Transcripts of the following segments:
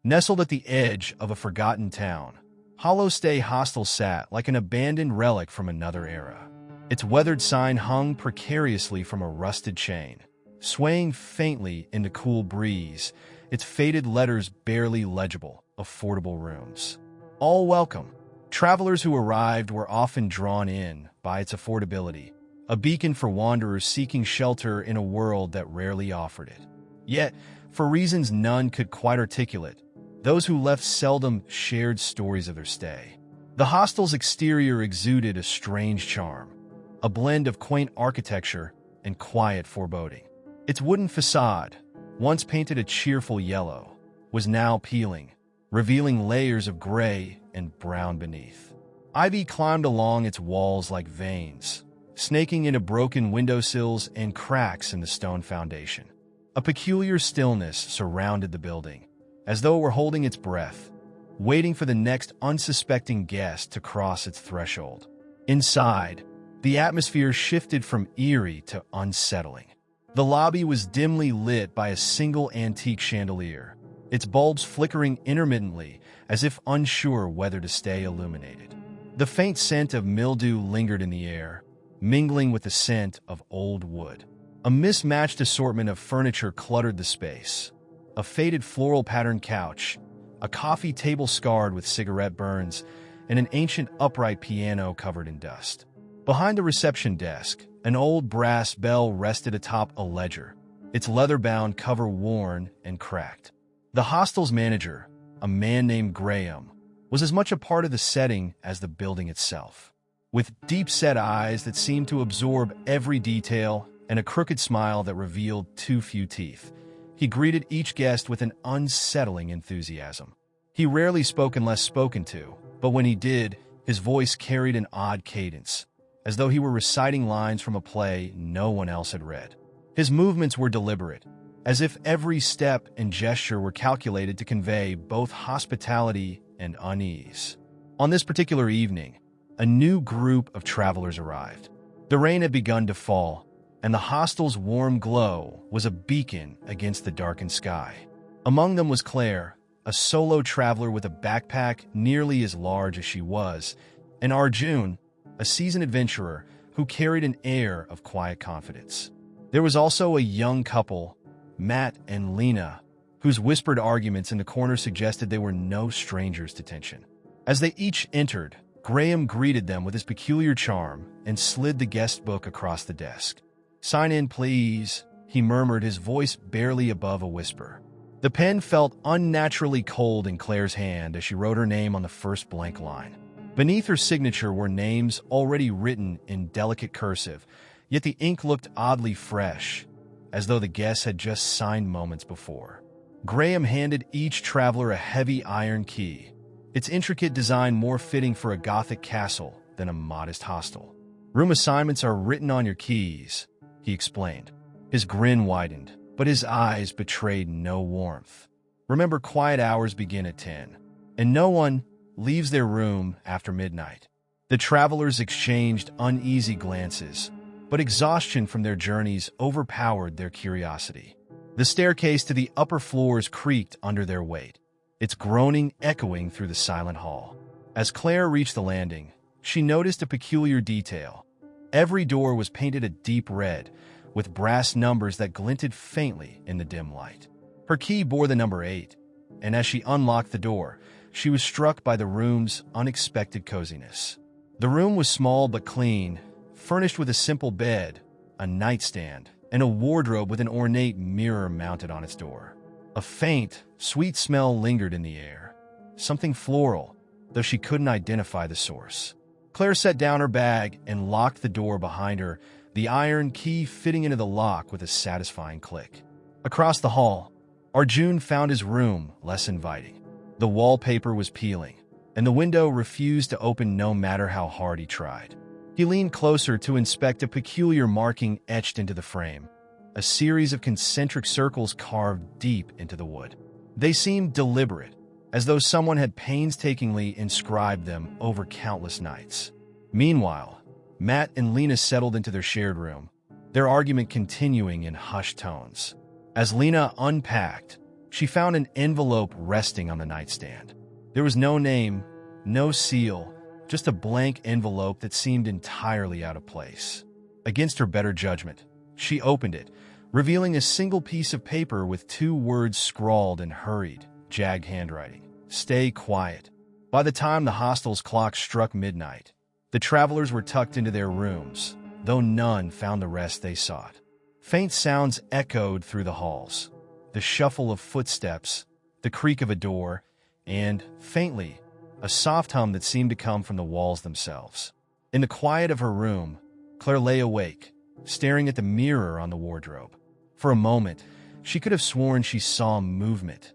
Nestled at the edge of a forgotten town, HOSTEL'S Hostel sat like an abandoned relic from another era. Its weathered sign hung precariously from a rusted chain, swaying faintly in the cool breeze, its faded letters barely legible. Affordable rooms. All welcome. Travelers who arrived were often drawn in by its affordability, a beacon for wanderers seeking shelter in a world that rarely offered it. Yet, for reasons none could quite articulate, those who left seldom shared stories of their stay. The hostel's exterior exuded a strange charm, a blend of quaint architecture and quiet foreboding. Its wooden facade, once painted a cheerful yellow, was now peeling, revealing layers of gray and brown beneath. Ivy climbed along its walls like veins, snaking into broken windowsills and cracks in the stone foundation. A peculiar stillness surrounded the building, as though it were holding its breath, waiting for the next unsuspecting guest to cross its threshold. Inside, the atmosphere shifted from eerie to unsettling. The lobby was dimly lit by a single antique chandelier, its bulbs flickering intermittently as if unsure whether to stay illuminated. The faint scent of mildew lingered in the air, mingling with the scent of old wood. A mismatched assortment of furniture cluttered the space. A faded floral-patterned couch, a coffee table scarred with cigarette burns, and an ancient upright piano covered in dust. Behind the reception desk, an old brass bell rested atop a ledger, its leather-bound cover worn and cracked. The hostel's manager, a man named Graham, was as much a part of the setting as the building itself. With deep-set eyes that seemed to absorb every detail and a crooked smile that revealed too few teeth, he greeted each guest with an unsettling enthusiasm. He rarely spoke unless spoken to, but when he did, his voice carried an odd cadence, as though he were reciting lines from a play no one else had read. His movements were deliberate, as if every step and gesture were calculated to convey both hospitality and unease. On this particular evening, a new group of travelers arrived. The rain had begun to fall, and the hostel's warm glow was a beacon against the darkened sky. Among them was Claire, a solo traveler with a backpack nearly as large as she was, and Arjun, a seasoned adventurer who carried an air of quiet confidence. There was also a young couple, Matt and Lena, whose whispered arguments in the corner suggested they were no strangers to tension. As they each entered, Graham greeted them with his peculiar charm and slid the guest book across the desk. "Sign in, please," he murmured, his voice barely above a whisper. The pen felt unnaturally cold in Claire's hand as she wrote her name on the first blank line. Beneath her signature were names already written in delicate cursive, yet the ink looked oddly fresh, as though the guests had just signed moments before. Graham handed each traveler a heavy iron key, its intricate design more fitting for a Gothic castle than a modest hostel. "Room assignments are written on your keys," he explained. His grin widened, but his eyes betrayed no warmth. "Remember, quiet hours begin at 10, and no one leaves their room after midnight." The travelers exchanged uneasy glances, but exhaustion from their journeys overpowered their curiosity. The staircase to the upper floors creaked under their weight, its groaning echoing through the silent hall. As Claire reached the landing, she noticed a peculiar detail. Every door was painted a deep red, with brass numbers that glinted faintly in the dim light. Her key bore the number 8, and as she unlocked the door, she was struck by the room's unexpected coziness. The room was small but clean, furnished with a simple bed, a nightstand, and a wardrobe with an ornate mirror mounted on its door. A faint, sweet smell lingered in the air, something floral, though she couldn't identify the source. Claire set down her bag and locked the door behind her, the iron key fitting into the lock with a satisfying click. Across the hall, Arjun found his room less inviting. The wallpaper was peeling, and the window refused to open no matter how hard he tried. He leaned closer to inspect a peculiar marking etched into the frame, a series of concentric circles carved deep into the wood. They seemed deliberate, as though someone had painstakingly inscribed them over countless nights. Meanwhile, Matt and Lena settled into their shared room, their argument continuing in hushed tones. As Lena unpacked, She found an envelope resting on the nightstand. There was no name, no seal, just a blank envelope that seemed entirely out of place. Against her better judgment, she opened it, revealing a single piece of paper with 2 words scrawled in hurried, jagged handwriting. Stay quiet. By the time the hostel's clock struck midnight, the travelers were tucked into their rooms, though none found the rest they sought. Faint sounds echoed through the halls. The shuffle of footsteps, the creak of a door, and, faintly, a soft hum that seemed to come from the walls themselves. In the quiet of her room, Claire lay awake, staring at the mirror on the wardrobe. For a moment, she could have sworn she saw movement.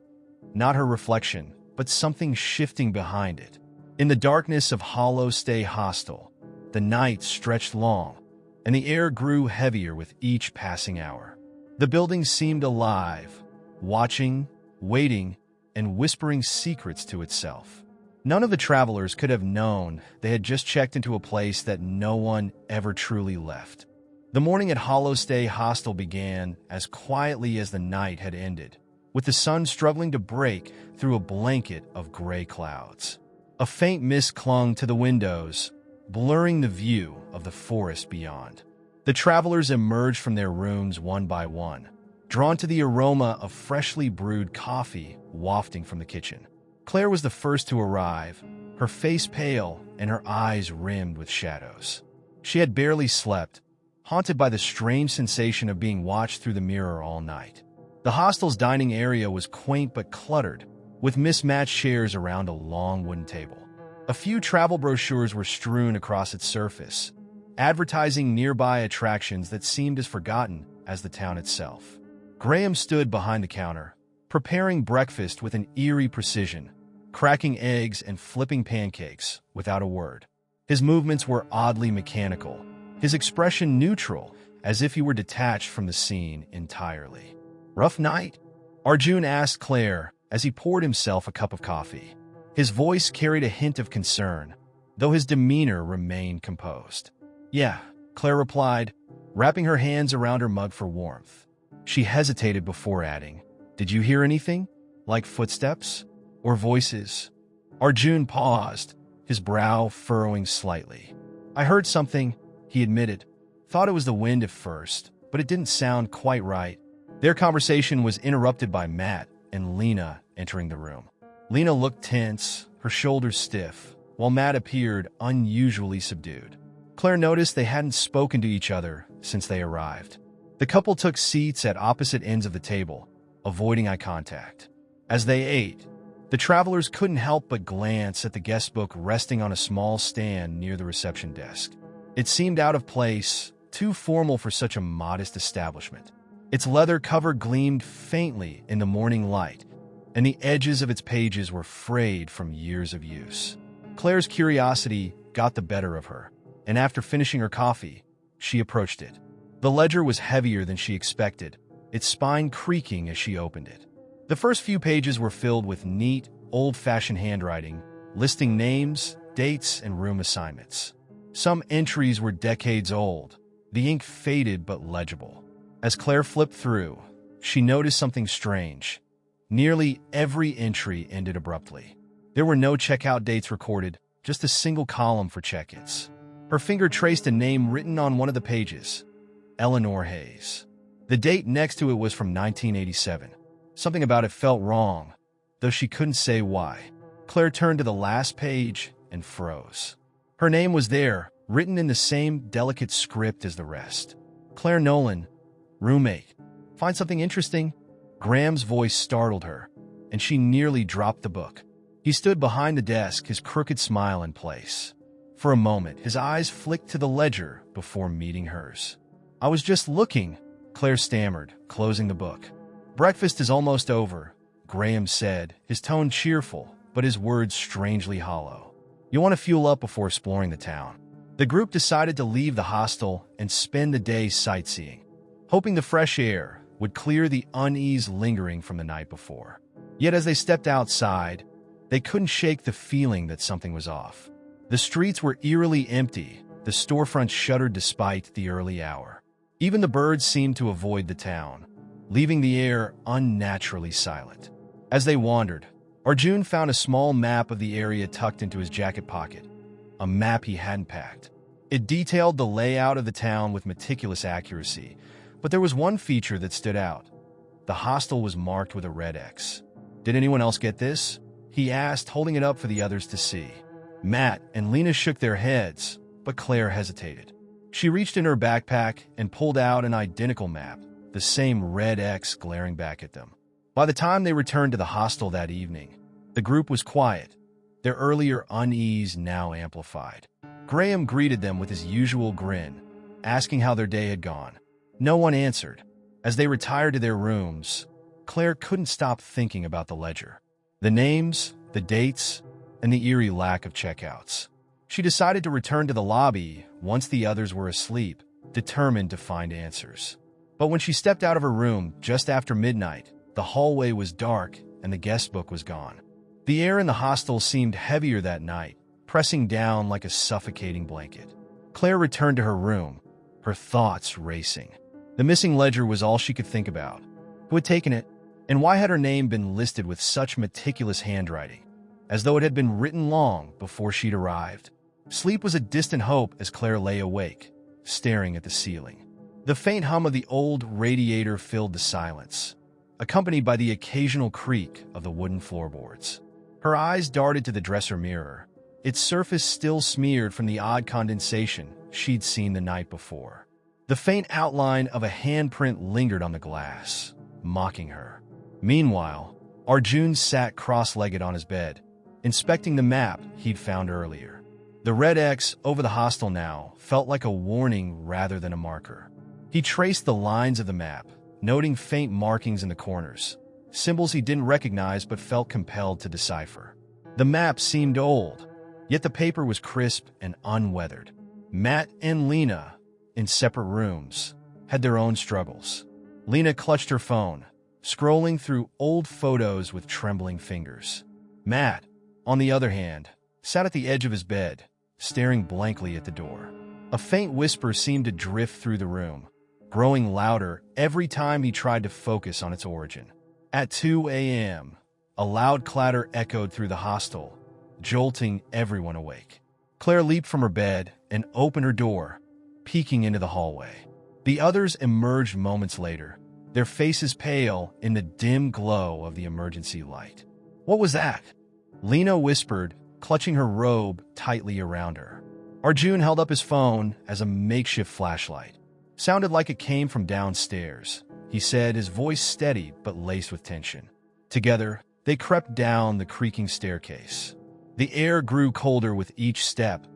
Not her reflection, but something shifting behind it. In the darkness of HOSTEL'S Hostel, the night stretched long, and the air grew heavier with each passing hour. The building seemed alive, watching, waiting, and whispering secrets to itself. None of the travelers could have known they had just checked into a place that no one ever truly left. The morning at HOSTEL'S Hostel began as quietly as the night had ended, with the sun struggling to break through a blanket of gray clouds. A faint mist clung to the windows, blurring the view of the forest beyond. The travelers emerged from their rooms one by one, drawn to the aroma of freshly brewed coffee wafting from the kitchen. Claire was the first to arrive, her face pale and her eyes rimmed with shadows. She had barely slept, haunted by the strange sensation of being watched through the mirror all night. The hostel's dining area was quaint but cluttered, with mismatched chairs around a long wooden table. A few travel brochures were strewn across its surface, advertising nearby attractions that seemed as forgotten as the town itself. Graham stood behind the counter, preparing breakfast with an eerie precision, cracking eggs and flipping pancakes without a word. His movements were oddly mechanical, his expression neutral, as if he were detached from the scene entirely. "Rough night?" Arjun asked Claire as he poured himself a cup of coffee. His voice carried a hint of concern, though his demeanor remained composed. "Yeah," Claire replied, wrapping her hands around her mug for warmth. She hesitated before adding, "Did you hear anything? Like footsteps? Or voices?" Arjun paused, his brow furrowing slightly. "I heard something," he admitted. "Thought it was the wind at first, but it didn't sound quite right." Their conversation was interrupted by Matt and Lena entering the room. Lena looked tense, her shoulders stiff, while Matt appeared unusually subdued. Claire noticed they hadn't spoken to each other since they arrived. The couple took seats at opposite ends of the table, avoiding eye contact. As they ate, the travelers couldn't help but glance at the guest book resting on a small stand near the reception desk. It seemed out of place, too formal for such a modest establishment. Its leather cover gleamed faintly in the morning light, and the edges of its pages were frayed from years of use. Claire's curiosity got the better of her, and after finishing her coffee, she approached it. The ledger was heavier than she expected, its spine creaking as she opened it. The first few pages were filled with neat, old-fashioned handwriting, listing names, dates, and room assignments. Some entries were decades old, the ink faded but legible. As Claire flipped through, she noticed something strange. Nearly every entry ended abruptly. There were no checkout dates recorded, just a single column for check-ins. Her finger traced a name written on one of the pages, Eleanor Hayes. The date next to it was from 1987. Something about it felt wrong, though she couldn't say why. Claire turned to the last page and froze. Her name was there, written in the same delicate script as the rest. Claire Nolan, roommate. Find something interesting? Graham's voice startled her, and she nearly dropped the book. He stood behind the desk, his crooked smile in place. For a moment, his eyes flicked to the ledger before meeting hers. "I was just looking," Claire stammered, closing the book. "Breakfast is almost over," Graham said, his tone cheerful, but his words strangely hollow. "You want to fuel up before exploring the town." The group decided to leave the hostel and spend the day sightseeing, hoping the fresh air would clear the unease lingering from the night before. Yet as they stepped outside, they couldn't shake the feeling that something was off. The streets were eerily empty, the storefronts shuttered despite the early hour. Even the birds seemed to avoid the town. leaving the air unnaturally silent. As they wandered, Arjun found a small map of the area tucked into his jacket pocket, a map he hadn't packed. It detailed the layout of the town with meticulous accuracy, but there was one feature that stood out. The hostel was marked with a red X. "Did anyone else get this?" he asked, holding it up for the others to see. Matt and Lena shook their heads, but Claire hesitated. She reached in her backpack and pulled out an identical map, the same red X glaring back at them. By the time they returned to the hostel that evening, the group was quiet, their earlier unease now amplified. Graham greeted them with his usual grin, asking how their day had gone. No one answered. As they retired to their rooms, Claire couldn't stop thinking about the ledger. The names, the dates, and the eerie lack of checkouts. She decided to return to the lobby once the others were asleep, determined to find answers. But when she stepped out of her room just after midnight, the hallway was dark and the guest book was gone. The air in the hostel seemed heavier that night, pressing down like a suffocating blanket. Claire returned to her room, her thoughts racing. The missing ledger was all she could think about. Who had taken it? And why had her name been listed with such meticulous handwriting, as though it had been written long before she'd arrived? Sleep was a distant hope as Claire lay awake, staring at the ceiling. The faint hum of the old radiator filled the silence, accompanied by the occasional creak of the wooden floorboards. Her eyes darted to the dresser mirror, its surface still smeared from the odd condensation she'd seen the night before. The faint outline of a handprint lingered on the glass, mocking her. Meanwhile, Arjun sat cross-legged on his bed, inspecting the map he'd found earlier. The red X over the hostel now felt like a warning rather than a marker. He traced the lines of the map, noting faint markings in the corners, symbols he didn't recognize but felt compelled to decipher. The map seemed old, yet the paper was crisp and unweathered. Matt and Lena, in separate rooms, had their own struggles. Lena clutched her phone, scrolling through old photos with trembling fingers. Matt, on the other hand, sat at the edge of his bed, staring blankly at the door. A faint whisper seemed to drift through the room, growing louder every time he tried to focus on its origin. At 2 a.m., a loud clatter echoed through the hostel, jolting everyone awake. Claire leaped from her bed and opened her door, peeking into the hallway. The others emerged moments later, their faces pale in the dim glow of the emergency light. "What was that?" Lena whispered, clutching her robe tightly around her. Arjun held up his phone as a makeshift flashlight. "Sounded like it came from downstairs," he said, his voice steady but laced with tension. Together, they crept down the creaking staircase. The air grew colder with each step,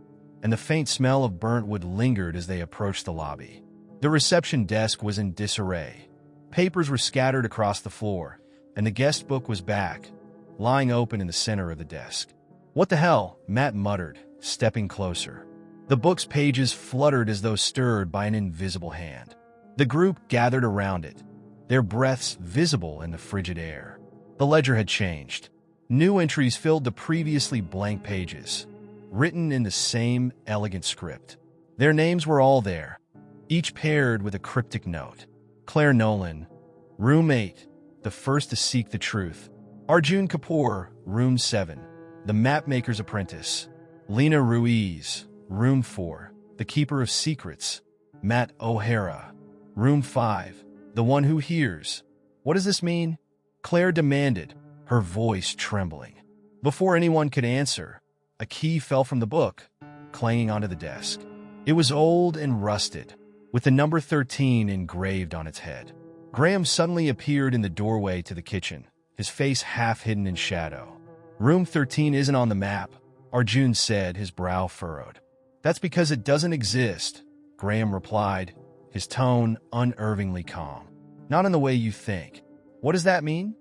and the faint smell of burnt wood lingered as they approached the lobby. The reception desk was in disarray. Papers were scattered across the floor, and the guest book was back, lying open in the center of the desk. "What the hell?" Matt muttered, stepping closer. The book's pages fluttered as though stirred by an invisible hand. The group gathered around it, their breaths visible in the frigid air. The ledger had changed. New entries filled the previously blank pages, written in the same elegant script. Their names were all there, each paired with a cryptic note. Claire Nolan, Room 8, the first to seek the truth. Arjun Kapoor, Room 7, the mapmaker's apprentice. Lena Ruiz, Room 4, the keeper of secrets. Matt O'Hara, Room 5, the one who hears. "What does this mean?" Claire demanded, her voice trembling. Before anyone could answer, a key fell from the book, clanging onto the desk. It was old and rusted, with the number 13 engraved on its head. Graham suddenly appeared in the doorway to the kitchen, his face half hidden in shadow. "Room 13 isn't on the map," Arjun said, his brow furrowed. "That's because it doesn't exist," Graham replied, his tone unervingly calm. "Not in the way you think." "What does that mean?"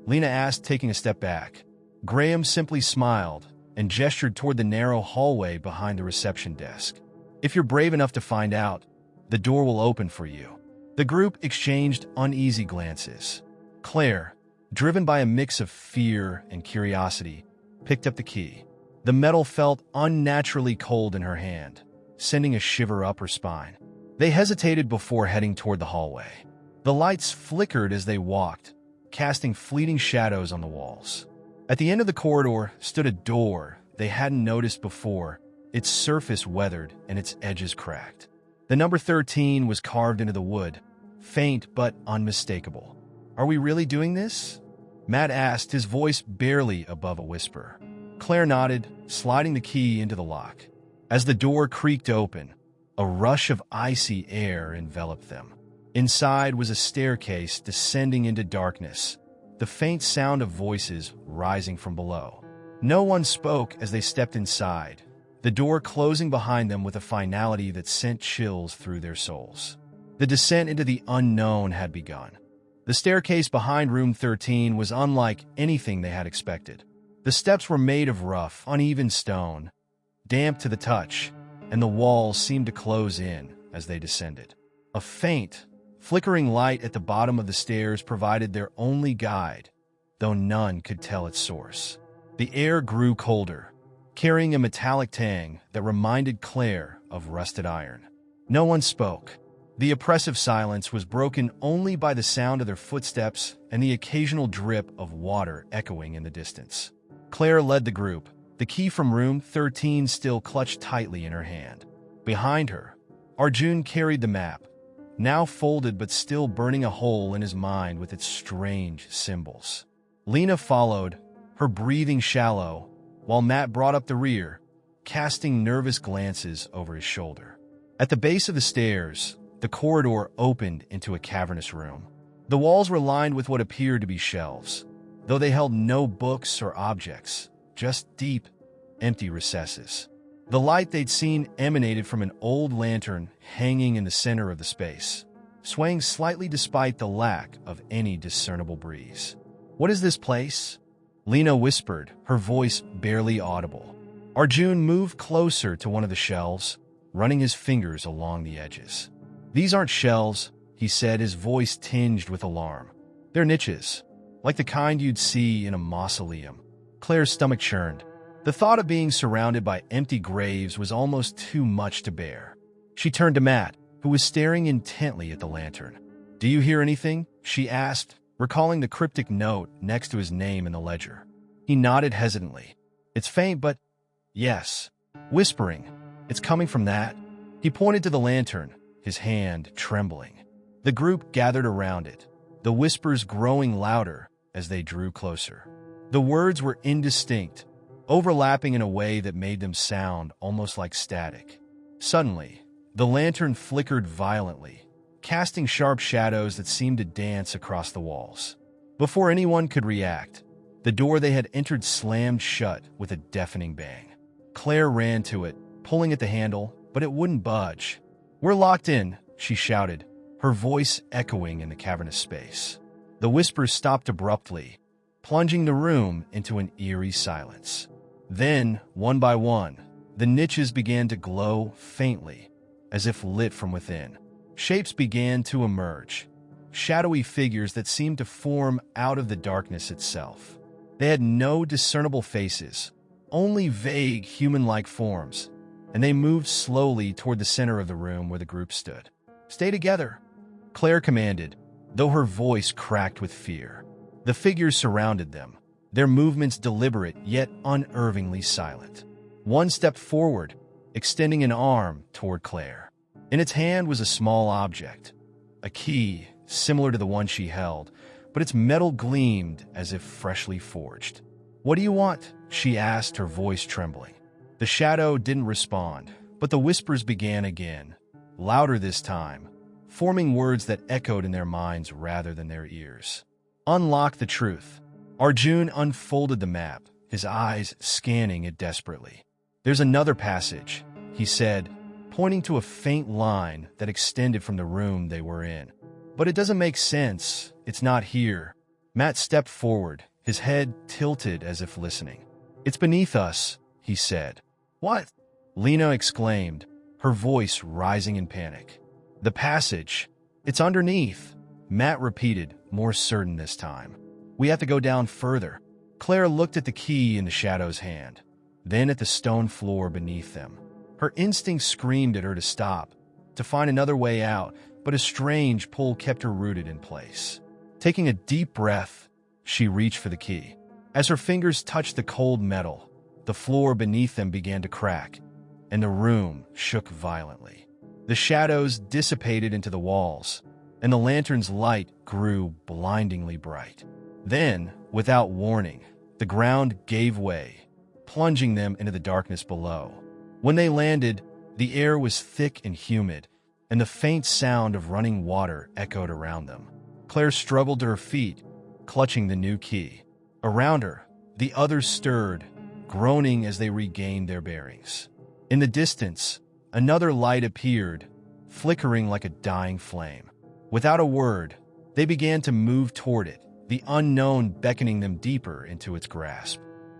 Lena asked, taking a step back. Graham simply smiled and gestured toward the narrow hallway behind the reception desk. "If you're brave enough to find out, the door will open for you." The group exchanged uneasy glances. Claire, driven by a mix of fear and curiosity, picked up the key. The metal felt unnaturally cold in her hand, sending a shiver up her spine. They hesitated before heading toward the hallway. The lights flickered as they walked, casting fleeting shadows on the walls. At the end of the corridor stood a door they hadn't noticed before, its surface weathered and its edges cracked. The number 13 was carved into the wood, faint but unmistakable. "Are we really doing this?" Matt asked, his voice barely above a whisper. Claire nodded, sliding the key into the lock. As the door creaked open, a rush of icy air enveloped them. Inside was a staircase descending into darkness, the faint sound of voices rising from below. No one spoke as they stepped inside, the door closing behind them with a finality that sent chills through their souls. The descent into the unknown had begun. The staircase behind room 13 was unlike anything they had expected. The steps were made of rough, uneven stone, damp to the touch, and the walls seemed to close in as they descended. A faint, flickering light at the bottom of the stairs provided their only guide, though none could tell its source. The air grew colder, carrying a metallic tang that reminded Claire of rusted iron. No one spoke. The oppressive silence was broken only by the sound of their footsteps and the occasional drip of water echoing in the distance. Claire led the group, the key from room 13 still clutched tightly in her hand. Behind her, Arjun carried the map, now folded but still burning a hole in his mind with its strange symbols. Lena followed, her breathing shallow, while Matt brought up the rear, casting nervous glances over his shoulder. At the base of the stairs, the corridor opened into a cavernous room. The walls were lined with what appeared to be shelves, though they held no books or objects, just deep, empty recesses. The light they'd seen emanated from an old lantern hanging in the center of the space, swaying slightly despite the lack of any discernible breeze. "What is this place?" Lena whispered, her voice barely audible. Arjun moved closer to one of the shelves, running his fingers along the edges. "These aren't shelves," he said, his voice tinged with alarm. "They're niches, like the kind you'd see in a mausoleum." Claire's stomach churned. The thought of being surrounded by empty graves was almost too much to bear. She turned to Matt, who was staring intently at the lantern. "Do you hear anything?" she asked, recalling the cryptic note next to his name in the ledger. He nodded hesitantly. "It's faint, but yes." Whispering, "It's coming from that." He pointed to the lantern, his hand trembling. The group gathered around it, the whispers growing louder as they drew closer. The words were indistinct, overlapping in a way that made them sound almost like static. Suddenly, the lantern flickered violently, casting sharp shadows that seemed to dance across the walls. Before anyone could react, the door they had entered slammed shut with a deafening bang. Claire ran to it, pulling at the handle, but it wouldn't budge. "We're locked in," she shouted, her voice echoing in the cavernous space. The whispers stopped abruptly, plunging the room into an eerie silence. Then, one by one, the niches began to glow faintly, as if lit from within. Shapes began to emerge, shadowy figures that seemed to form out of the darkness itself. They had no discernible faces, only vague human-like forms, and they moved slowly toward the center of the room where the group stood. "Stay together," Claire commanded, though her voice cracked with fear. The figures surrounded them, their movements deliberate yet unervingly silent. One stepped forward, extending an arm toward Claire. In its hand was a small object, a key similar to the one she held, but its metal gleamed as if freshly forged. "What do you want?" she asked, her voice trembling. The shadow didn't respond, but the whispers began again, louder this time, forming words that echoed in their minds rather than their ears. "Unlock the truth." Arjun unfolded the map, his eyes scanning it desperately. "There's another passage," he said, pointing to a faint line that extended from the room they were in. "But it doesn't make sense. It's not here." Matt stepped forward, his head tilted as if listening. "It's beneath us," he said. "What?" Lena exclaimed, her voice rising in panic. "The passage. It's underneath," Matt repeated, more certain this time. "We have to go down further." Claire looked at the key in the shadow's hand, then at the stone floor beneath them. Her instinct screamed at her to stop, to find another way out, but but a strange pull kept her rooted in place. Taking a deep breath, she reached for the key. As her fingers touched the cold metal, the floor beneath them began to crack, and the room shook violently. The shadows dissipated into the walls, and the lantern's light grew blindingly bright. Then, without warning, the ground gave way, plunging them into the darkness below. When they landed, the air was thick and humid, and the faint sound of running water echoed around them. Claire struggled to her feet, clutching the new key. Around her, the others stirred, groaning as they regained their bearings. In the distance, another light appeared, flickering like a dying flame. Without a word, they began to move toward it, the unknown beckoning them deeper into its grasp.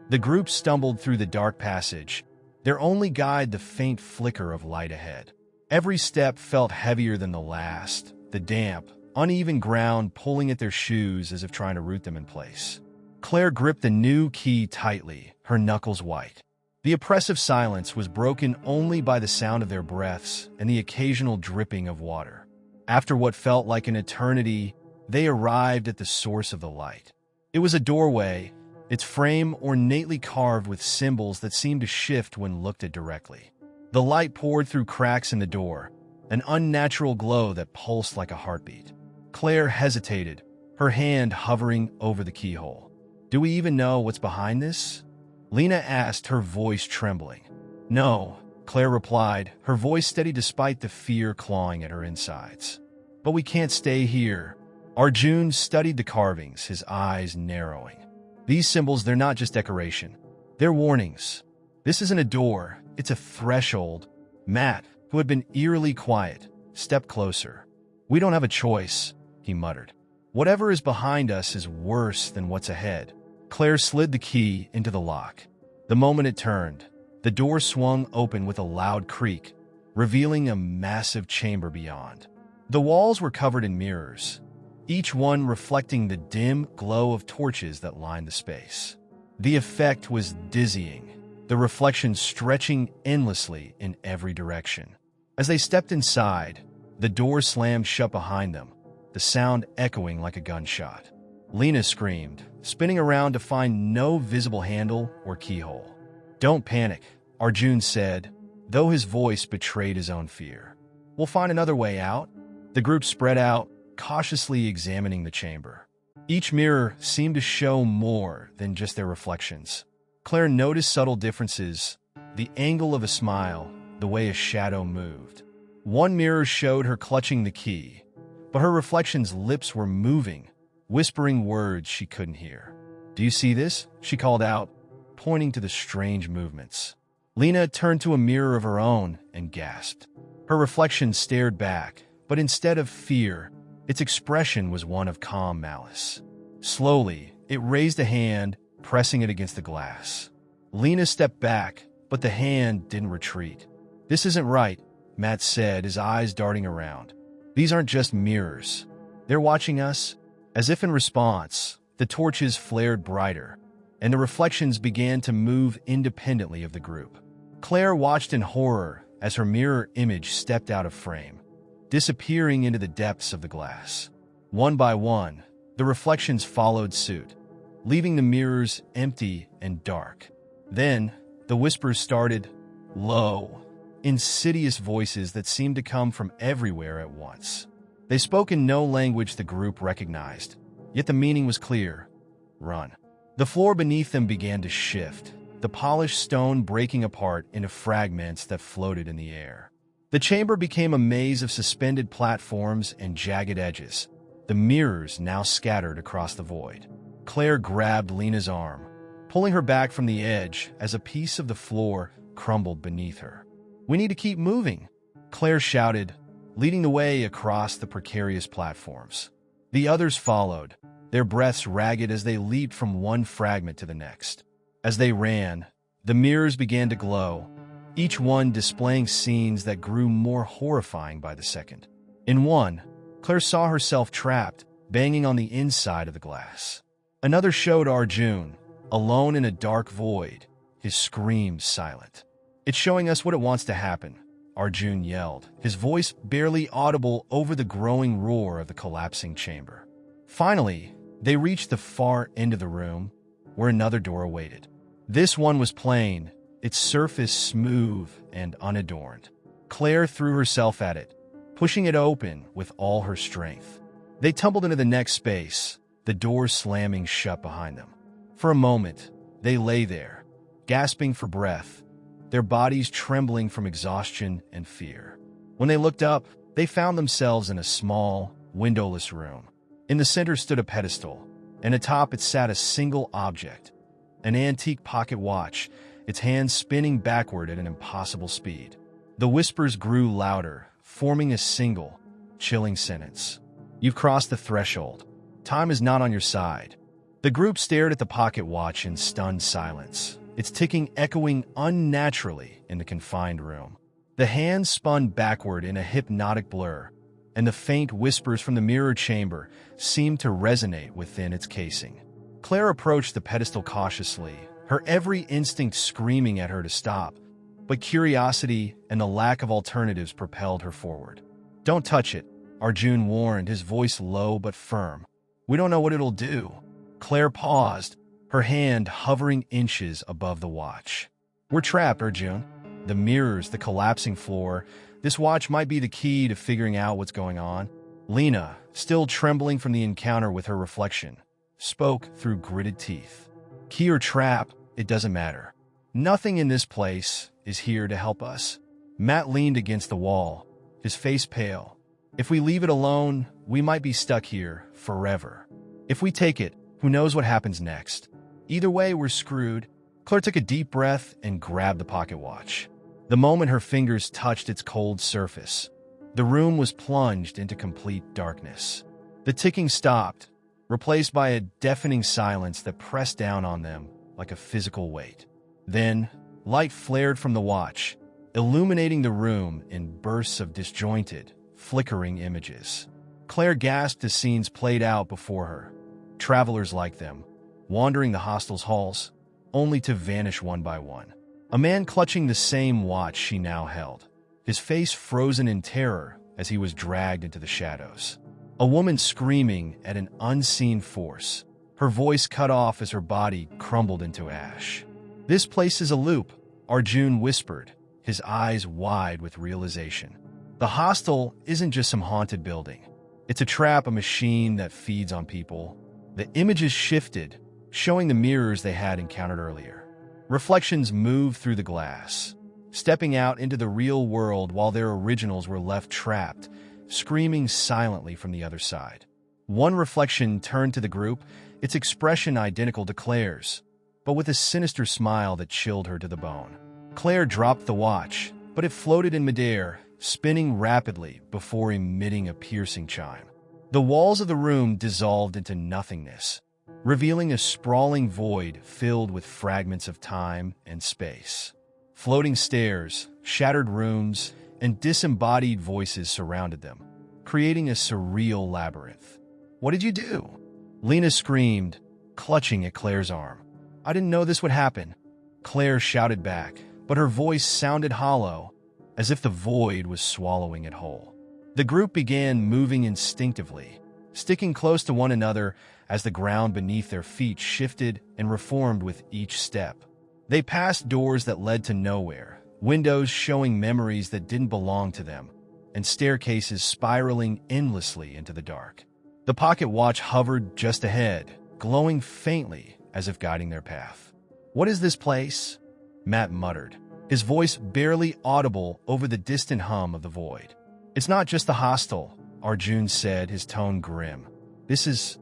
The group stumbled through the dark passage, their only guide the faint flicker of light ahead. Every step felt heavier than the last, the damp, uneven ground pulling at their shoes as if trying to root them in place. Claire gripped the new key tightly, her knuckles white. The oppressive silence was broken only by the sound of their breaths and the occasional dripping of water. After what felt like an eternity, they arrived at the source of the light. It was a doorway, its frame ornately carved with symbols that seemed to shift when looked at directly. The light poured through cracks in the door, an unnatural glow that pulsed like a heartbeat. Claire hesitated, her hand hovering over the keyhole. "Do we even know what's behind this?" Lena asked, her voice trembling. "No," Claire replied, her voice steady despite the fear clawing at her insides. "But we can't stay here." Arjun studied the carvings, his eyes narrowing. "These symbols, they're not just decoration. They're warnings. This isn't a door, it's a threshold." Matt, who had been eerily quiet, stepped closer. "We don't have a choice," he muttered. "Whatever is behind us is worse than what's ahead." Claire slid the key into the lock. The moment it turned, the door swung open with a loud creak, revealing a massive chamber beyond. The walls were covered in mirrors, each one reflecting the dim glow of torches that lined the space. The effect was dizzying, the reflections stretching endlessly in every direction. As they stepped inside, the door slammed shut behind them, the sound echoing like a gunshot. Lena screamed, spinning around to find no visible handle or keyhole. "Don't panic," Arjun said, though his voice betrayed his own fear. "We'll find another way out." The group spread out, cautiously examining the chamber. Each mirror seemed to show more than just their reflections. Claire noticed subtle differences, the angle of a smile, the way a shadow moved. One mirror showed her clutching the key, but her reflection's lips were moving, whispering words she couldn't hear. "Do you see this?" she called out, pointing to the strange movements. Lena turned to a mirror of her own and gasped. Her reflection stared back, but instead of fear, its expression was one of calm malice. Slowly, it raised a hand, pressing it against the glass. Lena stepped back, but the hand didn't retreat. "This isn't right," Matt said, his eyes darting around. "These aren't just mirrors. They're watching us." As if in response, the torches flared brighter, and the reflections began to move independently of the group. Claire watched in horror as her mirror image stepped out of frame, disappearing into the depths of the glass. One by one, the reflections followed suit, leaving the mirrors empty and dark. Then, the whispers started, low, insidious voices that seemed to come from everywhere at once. They spoke in no language the group recognized, yet the meaning was clear. Run. The floor beneath them began to shift, the polished stone breaking apart into fragments that floated in the air. The chamber became a maze of suspended platforms and jagged edges, the mirrors now scattered across the void. Claire grabbed Lena's arm, pulling her back from the edge as a piece of the floor crumbled beneath her. "We need to keep moving," Claire shouted, leading the way across the precarious platforms. The others followed, their breaths ragged as they leaped from one fragment to the next. As they ran, the mirrors began to glow, each one displaying scenes that grew more horrifying by the second. In one, Claire saw herself trapped, banging on the inside of the glass. Another showed Arjun, alone in a dark void, his screams silent. "It's showing us what it wants to happen," Arjun yelled, his voice barely audible over the growing roar of the collapsing chamber. Finally, they reached the far end of the room, where another door awaited. This one was plain, its surface smooth and unadorned. Claire threw herself at it, pushing it open with all her strength. They tumbled into the next space, the door slamming shut behind them. For a moment, they lay there, gasping for breath, their bodies trembling from exhaustion and fear. When they looked up, they found themselves in a small, windowless room. In the center stood a pedestal, and atop it sat a single object, an antique pocket watch, its hands spinning backward at an impossible speed. The whispers grew louder, forming a single, chilling sentence. You've crossed the threshold. Time is not on your side. The group stared at the pocket watch in stunned silence, its ticking echoing unnaturally in the confined room. The hands spun backward in a hypnotic blur, and the faint whispers from the mirror chamber seemed to resonate within its casing. Claire approached the pedestal cautiously, her every instinct screaming at her to stop, but curiosity and the lack of alternatives propelled her forward. Don't touch it, Arjun warned, his voice low but firm. We don't know what it'll do. Claire paused, her hand hovering inches above the watch. We're trapped, Arjun. The mirrors, the collapsing floor. This watch might be the key to figuring out what's going on. Lena, still trembling from the encounter with her reflection, spoke through gritted teeth. Key or trap, it doesn't matter. Nothing in this place is here to help us. Matt leaned against the wall, his face pale. If we leave it alone, we might be stuck here forever. If we take it, who knows what happens next? Either way, we're screwed. Claire took a deep breath and grabbed the pocket watch. The moment her fingers touched its cold surface, the room was plunged into complete darkness. The ticking stopped, replaced by a deafening silence that pressed down on them like a physical weight. Then, light flared from the watch, illuminating the room in bursts of disjointed, flickering images. Claire gasped as scenes played out before her. Travelers like them, wandering the hostel's halls, only to vanish one by one. A man clutching the same watch she now held, his face frozen in terror as he was dragged into the shadows. A woman screaming at an unseen force, her voice cut off as her body crumbled into ash. This place is a loop, Arjun whispered, his eyes wide with realization. The hostel isn't just some haunted building. It's a trap, a machine that feeds on people. The images shifted, showing the mirrors they had encountered earlier. Reflections moved through the glass, stepping out into the real world while their originals were left trapped, screaming silently from the other side. One reflection turned to the group, its expression identical to Claire's, but with a sinister smile that chilled her to the bone. Claire dropped the watch, but it floated in midair, spinning rapidly before emitting a piercing chime. The walls of the room dissolved into nothingness, revealing a sprawling void filled with fragments of time and space. Floating stairs, shattered rooms, and disembodied voices surrounded them, creating a surreal labyrinth. What did you do? Lena screamed, clutching at Claire's arm. I didn't know this would happen. Claire shouted back, but her voice sounded hollow, as if the void was swallowing it whole. The group began moving instinctively, sticking close to one another as the ground beneath their feet shifted and reformed with each step. They passed doors that led to nowhere, windows showing memories that didn't belong to them, and staircases spiraling endlessly into the dark. The pocket watch hovered just ahead, glowing faintly as if guiding their path. What is this place? Matt muttered, his voice barely audible over the distant hum of the void. It's not just the hostel, Arjun said, his tone grim. This is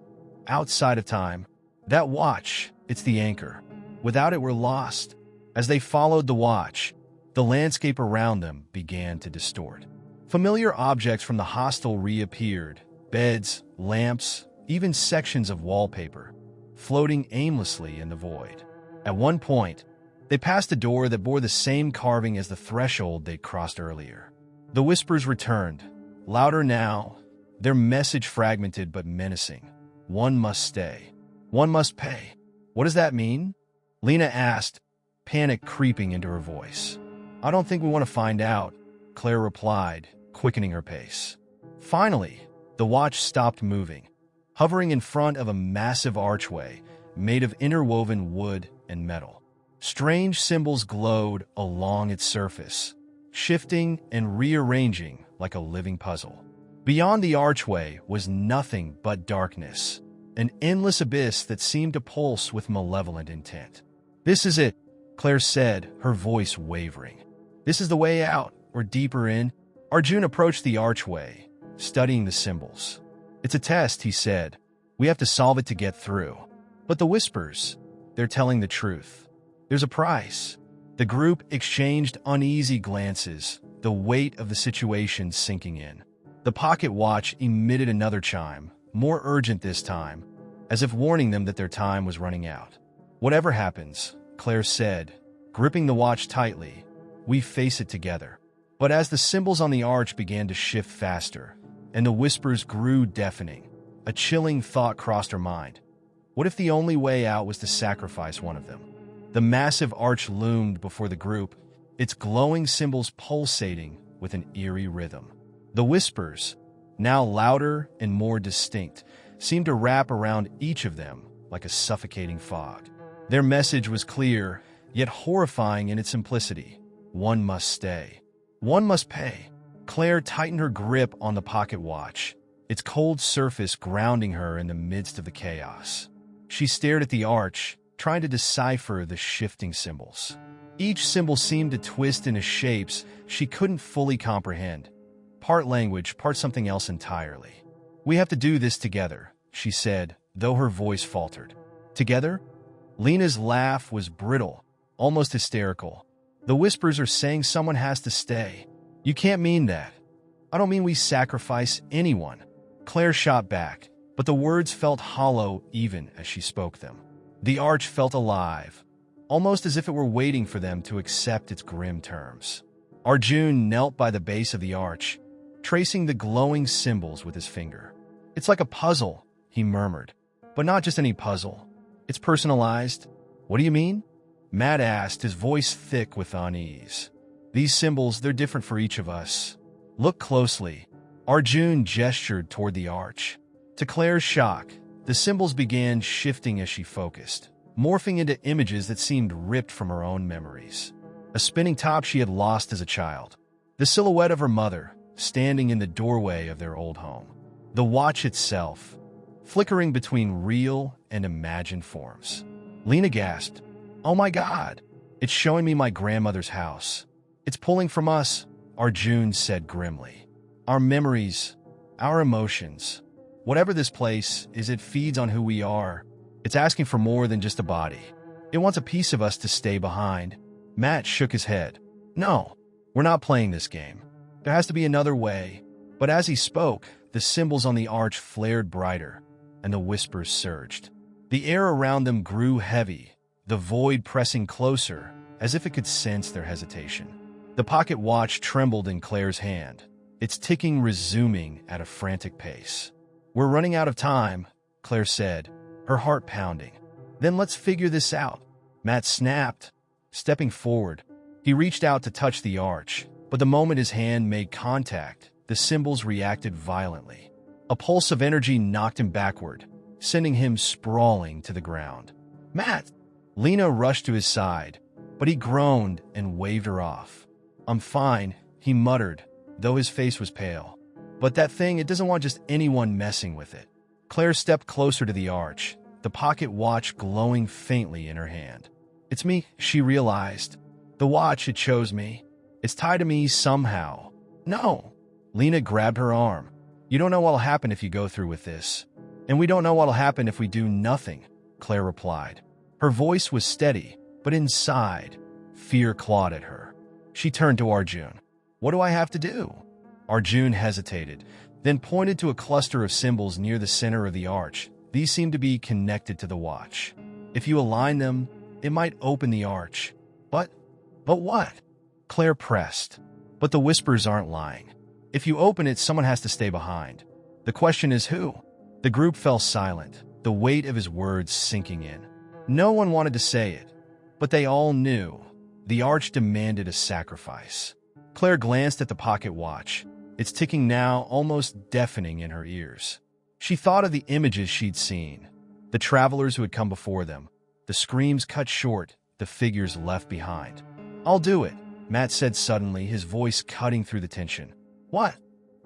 outside of time. That watch, it's the anchor. Without it, we're lost. As they followed the watch, the landscape around them began to distort. Familiar objects from the hostel reappeared, beds, lamps, even sections of wallpaper, floating aimlessly in the void. At one point, they passed a door that bore the same carving as the threshold they'd crossed earlier. The whispers returned, louder now, their message fragmented but menacing. One must stay. One must pay. What does that mean? Lena asked, panic creeping into her voice. I don't think we want to find out, Claire replied, quickening her pace. Finally, the watch stopped moving, hovering in front of a massive archway made of interwoven wood and metal. Strange symbols glowed along its surface, shifting and rearranging like a living puzzle. Beyond the archway was nothing but darkness, an endless abyss that seemed to pulse with malevolent intent. "This is it," Claire said, her voice wavering. "This is the way out, or deeper in." Arjun approached the archway, studying the symbols. "It's a test," he said. "We have to solve it to get through." But the whispers, they're telling the truth. There's a price. The group exchanged uneasy glances, the weight of the situation sinking in. The pocket watch emitted another chime, more urgent this time, as if warning them that their time was running out. "Whatever happens," Claire said, gripping the watch tightly, "we face it together." But as the symbols on the arch began to shift faster, and the whispers grew deafening, a chilling thought crossed her mind. What if the only way out was to sacrifice one of them? The massive arch loomed before the group, its glowing symbols pulsating with an eerie rhythm. The whispers, now louder and more distinct, seemed to wrap around each of them like a suffocating fog. Their message was clear, yet horrifying in its simplicity. One must stay. One must pay. Claire tightened her grip on the pocket watch, its cold surface grounding her in the midst of the chaos. She stared at the arch, trying to decipher the shifting symbols. Each symbol seemed to twist into shapes she couldn't fully comprehend. Part language, part something else entirely. "We have to do this together," she said, though her voice faltered. "Together?" Lena's laugh was brittle, almost hysterical. "The whispers are saying someone has to stay. You can't mean that." "I don't mean we sacrifice anyone." Claire shot back, but the words felt hollow even as she spoke them. The arch felt alive, almost as if it were waiting for them to accept its grim terms. Arjun knelt by the base of the arch, tracing the glowing symbols with his finger. "It's like a puzzle," he murmured. "But not just any puzzle. It's personalized." "What do you mean?" Matt asked, his voice thick with unease. "These symbols, they're different for each of us. Look closely." Arjun gestured toward the arch. To Claire's shock, the symbols began shifting as she focused, morphing into images that seemed ripped from her own memories. A spinning top she had lost as a child. The silhouette of her mother, standing in the doorway of their old home. The watch itself, flickering between real and imagined forms. Lena gasped, "Oh my God, it's showing me my grandmother's house. It's pulling from us," Arjun said grimly. "Our memories, our emotions. Whatever this place is, it feeds on who we are. It's asking for more than just a body. It wants a piece of us to stay behind." Matt shook his head. "No, we're not playing this game. There has to be another way." But as he spoke, the symbols on the arch flared brighter, and the whispers surged. The air around them grew heavy, the void pressing closer, as if it could sense their hesitation. The pocket watch trembled in Claire's hand, its ticking resuming at a frantic pace. "We're running out of time," Claire said, her heart pounding. "Then let's figure this out," Matt snapped, stepping forward. He reached out to touch the arch, but the moment his hand made contact, the symbols reacted violently. A pulse of energy knocked him backward, sending him sprawling to the ground. "Matt!" Lena rushed to his side, but he groaned and waved her off. "I'm fine," he muttered, though his face was pale. "But that thing, it doesn't want just anyone messing with it." Claire stepped closer to the arch, the pocket watch glowing faintly in her hand. "It's me," she realized. "The watch, it chose me. It's tied to me somehow." "No!" Lena grabbed her arm. "You don't know what'll happen if you go through with this. And we don't know what'll happen if we do nothing," Claire replied. Her voice was steady, but inside, fear clawed at her. She turned to Arjun. "What do I have to do?" Arjun hesitated, then pointed to a cluster of symbols near the center of the arch. These seemed to be connected to the watch. "If you align them, it might open the arch." But what?" Claire pressed. "But the whispers aren't lying. If you open it, someone has to stay behind. The question is who?" The group fell silent, the weight of his words sinking in. No one wanted to say it, but they all knew. The arch demanded a sacrifice. Claire glanced at the pocket watch, its ticking now almost deafening in her ears. She thought of the images she'd seen, the travelers who had come before them, the screams cut short, the figures left behind. "I'll do it," Matt said suddenly, his voice cutting through the tension. "What?"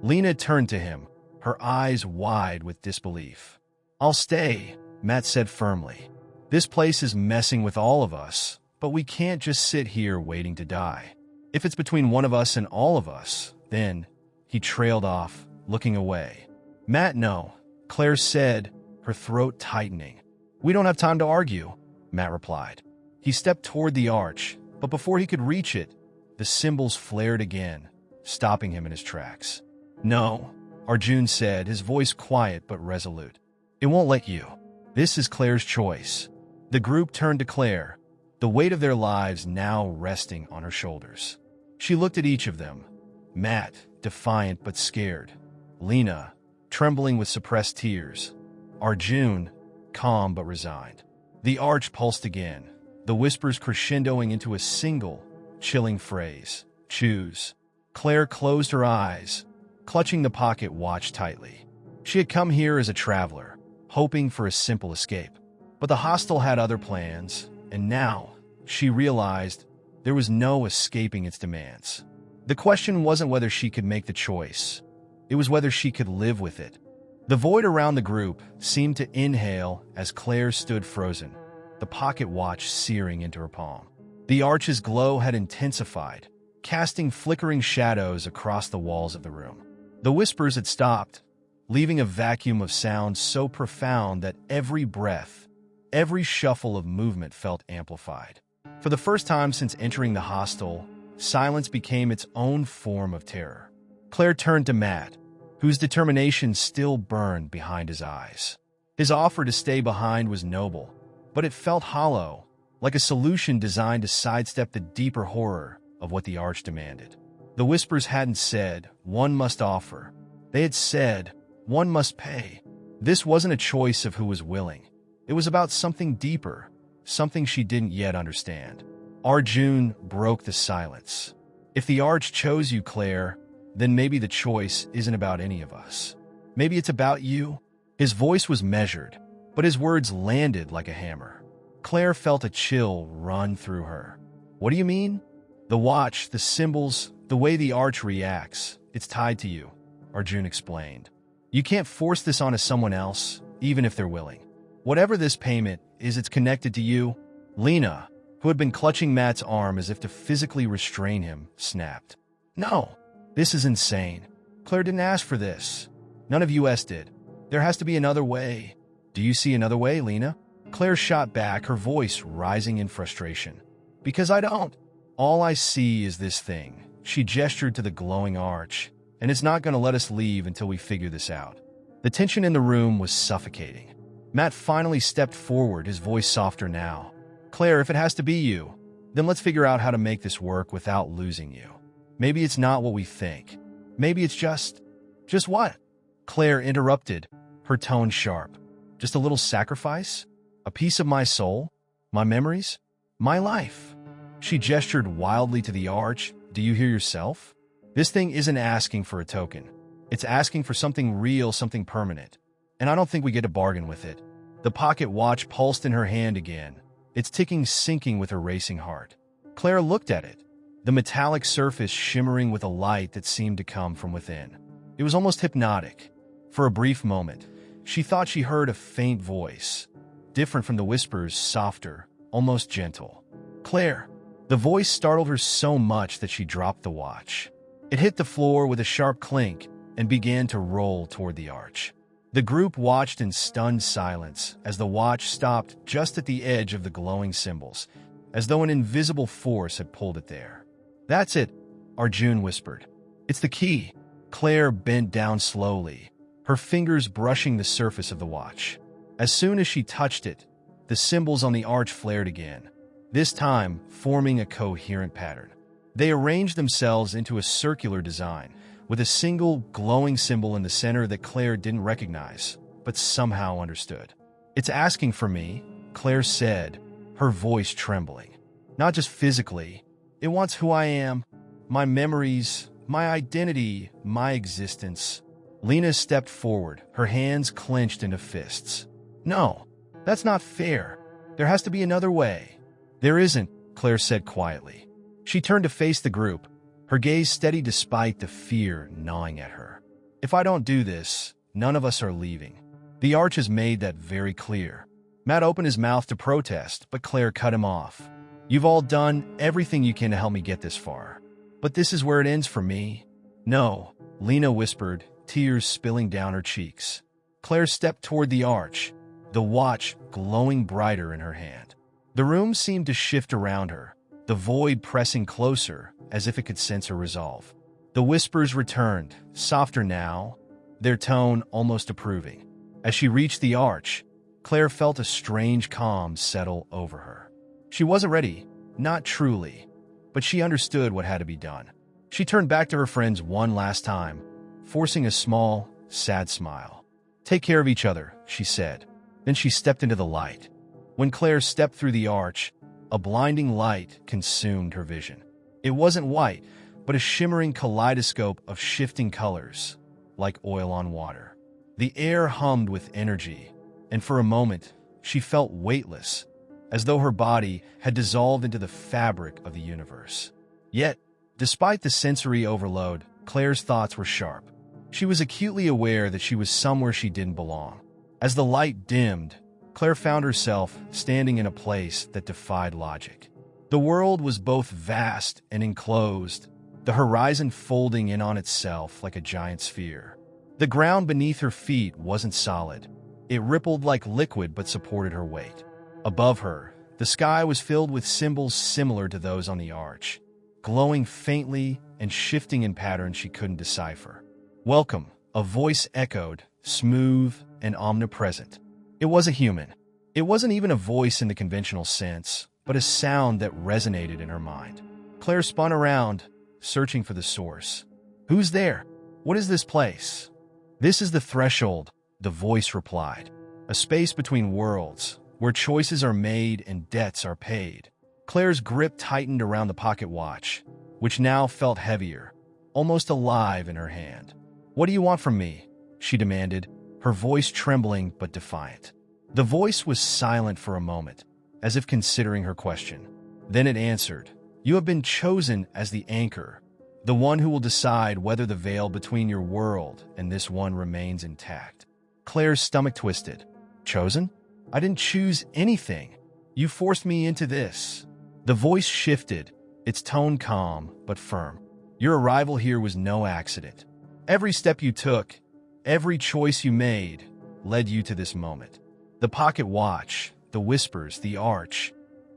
Lena turned to him, her eyes wide with disbelief. "I'll stay," Matt said firmly. "This place is messing with all of us, but we can't just sit here waiting to die. If it's between one of us and all of us, then—" He trailed off, looking away. "Matt, no," Claire said, her throat tightening. "We don't have time to argue," Matt replied. He stepped toward the arch, but before he could reach it, the symbols flared again, stopping him in his tracks. "No," Arjun said, his voice quiet but resolute. "It won't let you. This is Claire's choice." The group turned to Claire, the weight of their lives now resting on her shoulders. She looked at each of them. Matt, defiant but scared. Lena, trembling with suppressed tears. Arjun, calm but resigned. The arch pulsed again, the whispers crescendoing into a single, chilling phrase. "Choose." Claire closed her eyes, clutching the pocket watch tightly. She had come here as a traveler, hoping for a simple escape. But the hostel had other plans, and now, she realized, there was no escaping its demands. The question wasn't whether she could make the choice. It was whether she could live with it. The void around the group seemed to inhale as Claire stood frozen, the pocket watch searing into her palm. The arch's glow had intensified, casting flickering shadows across the walls of the room. The whispers had stopped, leaving a vacuum of sound so profound that every breath, every shuffle of movement felt amplified. For the first time since entering the hostel, silence became its own form of terror. Claire turned to Matt, whose determination still burned behind his eyes. His offer to stay behind was noble, but it felt hollow, like a solution designed to sidestep the deeper horror of what the arch demanded. The whispers hadn't said, "One must offer." They had said, "One must pay." This wasn't a choice of who was willing. It was about something deeper, something she didn't yet understand. Arjun broke the silence. "If the arch chose you, Claire, then maybe the choice isn't about any of us. Maybe it's about you." His voice was measured, but his words landed like a hammer. Claire felt a chill run through her. "What do you mean?" "The watch, the symbols, the way the arch reacts, it's tied to you," Arjun explained. "You can't force this onto someone else, even if they're willing. Whatever this payment is, it's connected to you." Lena, who had been clutching Matt's arm as if to physically restrain him, snapped. "No, this is insane. Claire didn't ask for this. None of us did. There has to be another way." "Do you see another way, Lena?" Claire shot back, her voice rising in frustration. "Because I don't. All I see is this thing." She gestured to the glowing arch, "and it's not going to let us leave until we figure this out." The tension in the room was suffocating. Matt finally stepped forward, his voice softer now. "Claire, if it has to be you, then let's figure out how to make this work without losing you. Maybe it's not what we think. Maybe it's just..." "Just what?" Claire interrupted, her tone sharp. "Just a little sacrifice? A piece of my soul? My memories? My life?" She gestured wildly to the arch. "Do you hear yourself? This thing isn't asking for a token. It's asking for something real, something permanent. And I don't think we get a bargain with it." The pocket watch pulsed in her hand again, its ticking syncing with her racing heart. Claire looked at it, the metallic surface shimmering with a light that seemed to come from within. It was almost hypnotic. For a brief moment, she thought she heard a faint voice, different from the whispers, softer, almost gentle. "Claire." The voice startled her so much that she dropped the watch. It hit the floor with a sharp clink and began to roll toward the arch. The group watched in stunned silence as the watch stopped just at the edge of the glowing symbols, as though an invisible force had pulled it there. "That's it," Arjun whispered. "It's the key." Claire bent down slowly, her fingers brushing the surface of the watch. As soon as she touched it, the symbols on the arch flared again, this time forming a coherent pattern. They arranged themselves into a circular design, with a single glowing symbol in the center that Claire didn't recognize, but somehow understood. "It's asking for me," Claire said, her voice trembling. "Not just physically. It wants who I am, my memories, my identity, my existence. Lena stepped forward, her hands clenched into fists. No, that's not fair. There has to be another way. There isn't, Claire said quietly. She turned to face the group, her gaze steady despite the fear gnawing at her. If I don't do this, none of us are leaving. The Arch has made that very clear. Matt opened his mouth to protest, but Claire cut him off. You've all done everything you can to help me get this far. But this is where it ends for me. No, Lena whispered, tears spilling down her cheeks. Claire stepped toward the Arch, the watch glowing brighter in her hand. The room seemed to shift around her, the void pressing closer as if it could sense her resolve. The whispers returned, softer now, their tone almost approving. As she reached the Arch, Claire felt a strange calm settle over her. She wasn't ready, not truly, but she understood what had to be done. She turned back to her friends one last time, forcing a small, sad smile. Take care of each other, she said. Then she stepped into the light. When Claire stepped through the Arch, a blinding light consumed her vision. It wasn't white, but a shimmering kaleidoscope of shifting colors, like oil on water. The air hummed with energy, and for a moment, she felt weightless, as though her body had dissolved into the fabric of the universe. Yet, despite the sensory overload, Claire's thoughts were sharp. She was acutely aware that she was somewhere she didn't belong. As the light dimmed, Claire found herself standing in a place that defied logic. The world was both vast and enclosed, the horizon folding in on itself like a giant sphere. The ground beneath her feet wasn't solid. It rippled like liquid but supported her weight. Above her, the sky was filled with symbols similar to those on the Arch, glowing faintly and shifting in patterns she couldn't decipher. Welcome, a voice echoed, smooth and omnipresent. It was a human. It wasn't even a voice in the conventional sense, but a sound that resonated in her mind. Claire spun around, searching for the source. Who's there? What is this place? This is the threshold, the voice replied. A space between worlds, where choices are made and debts are paid. Claire's grip tightened around the pocket watch, which now felt heavier, almost alive in her hand. What do you want from me? She demanded, her voice trembling but defiant. The voice was silent for a moment, as if considering her question. Then it answered, You have been chosen as the anchor, the one who will decide whether the veil between your world and this one remains intact. Claire's stomach twisted. Chosen? I didn't choose anything. You forced me into this. The voice shifted, its tone calm but firm. Your arrival here was no accident. Every step you took, every choice you made, led you to this moment. The pocket watch, the whispers, the Arch,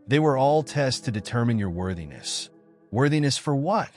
they were all tests to determine your worthiness. Worthiness for what?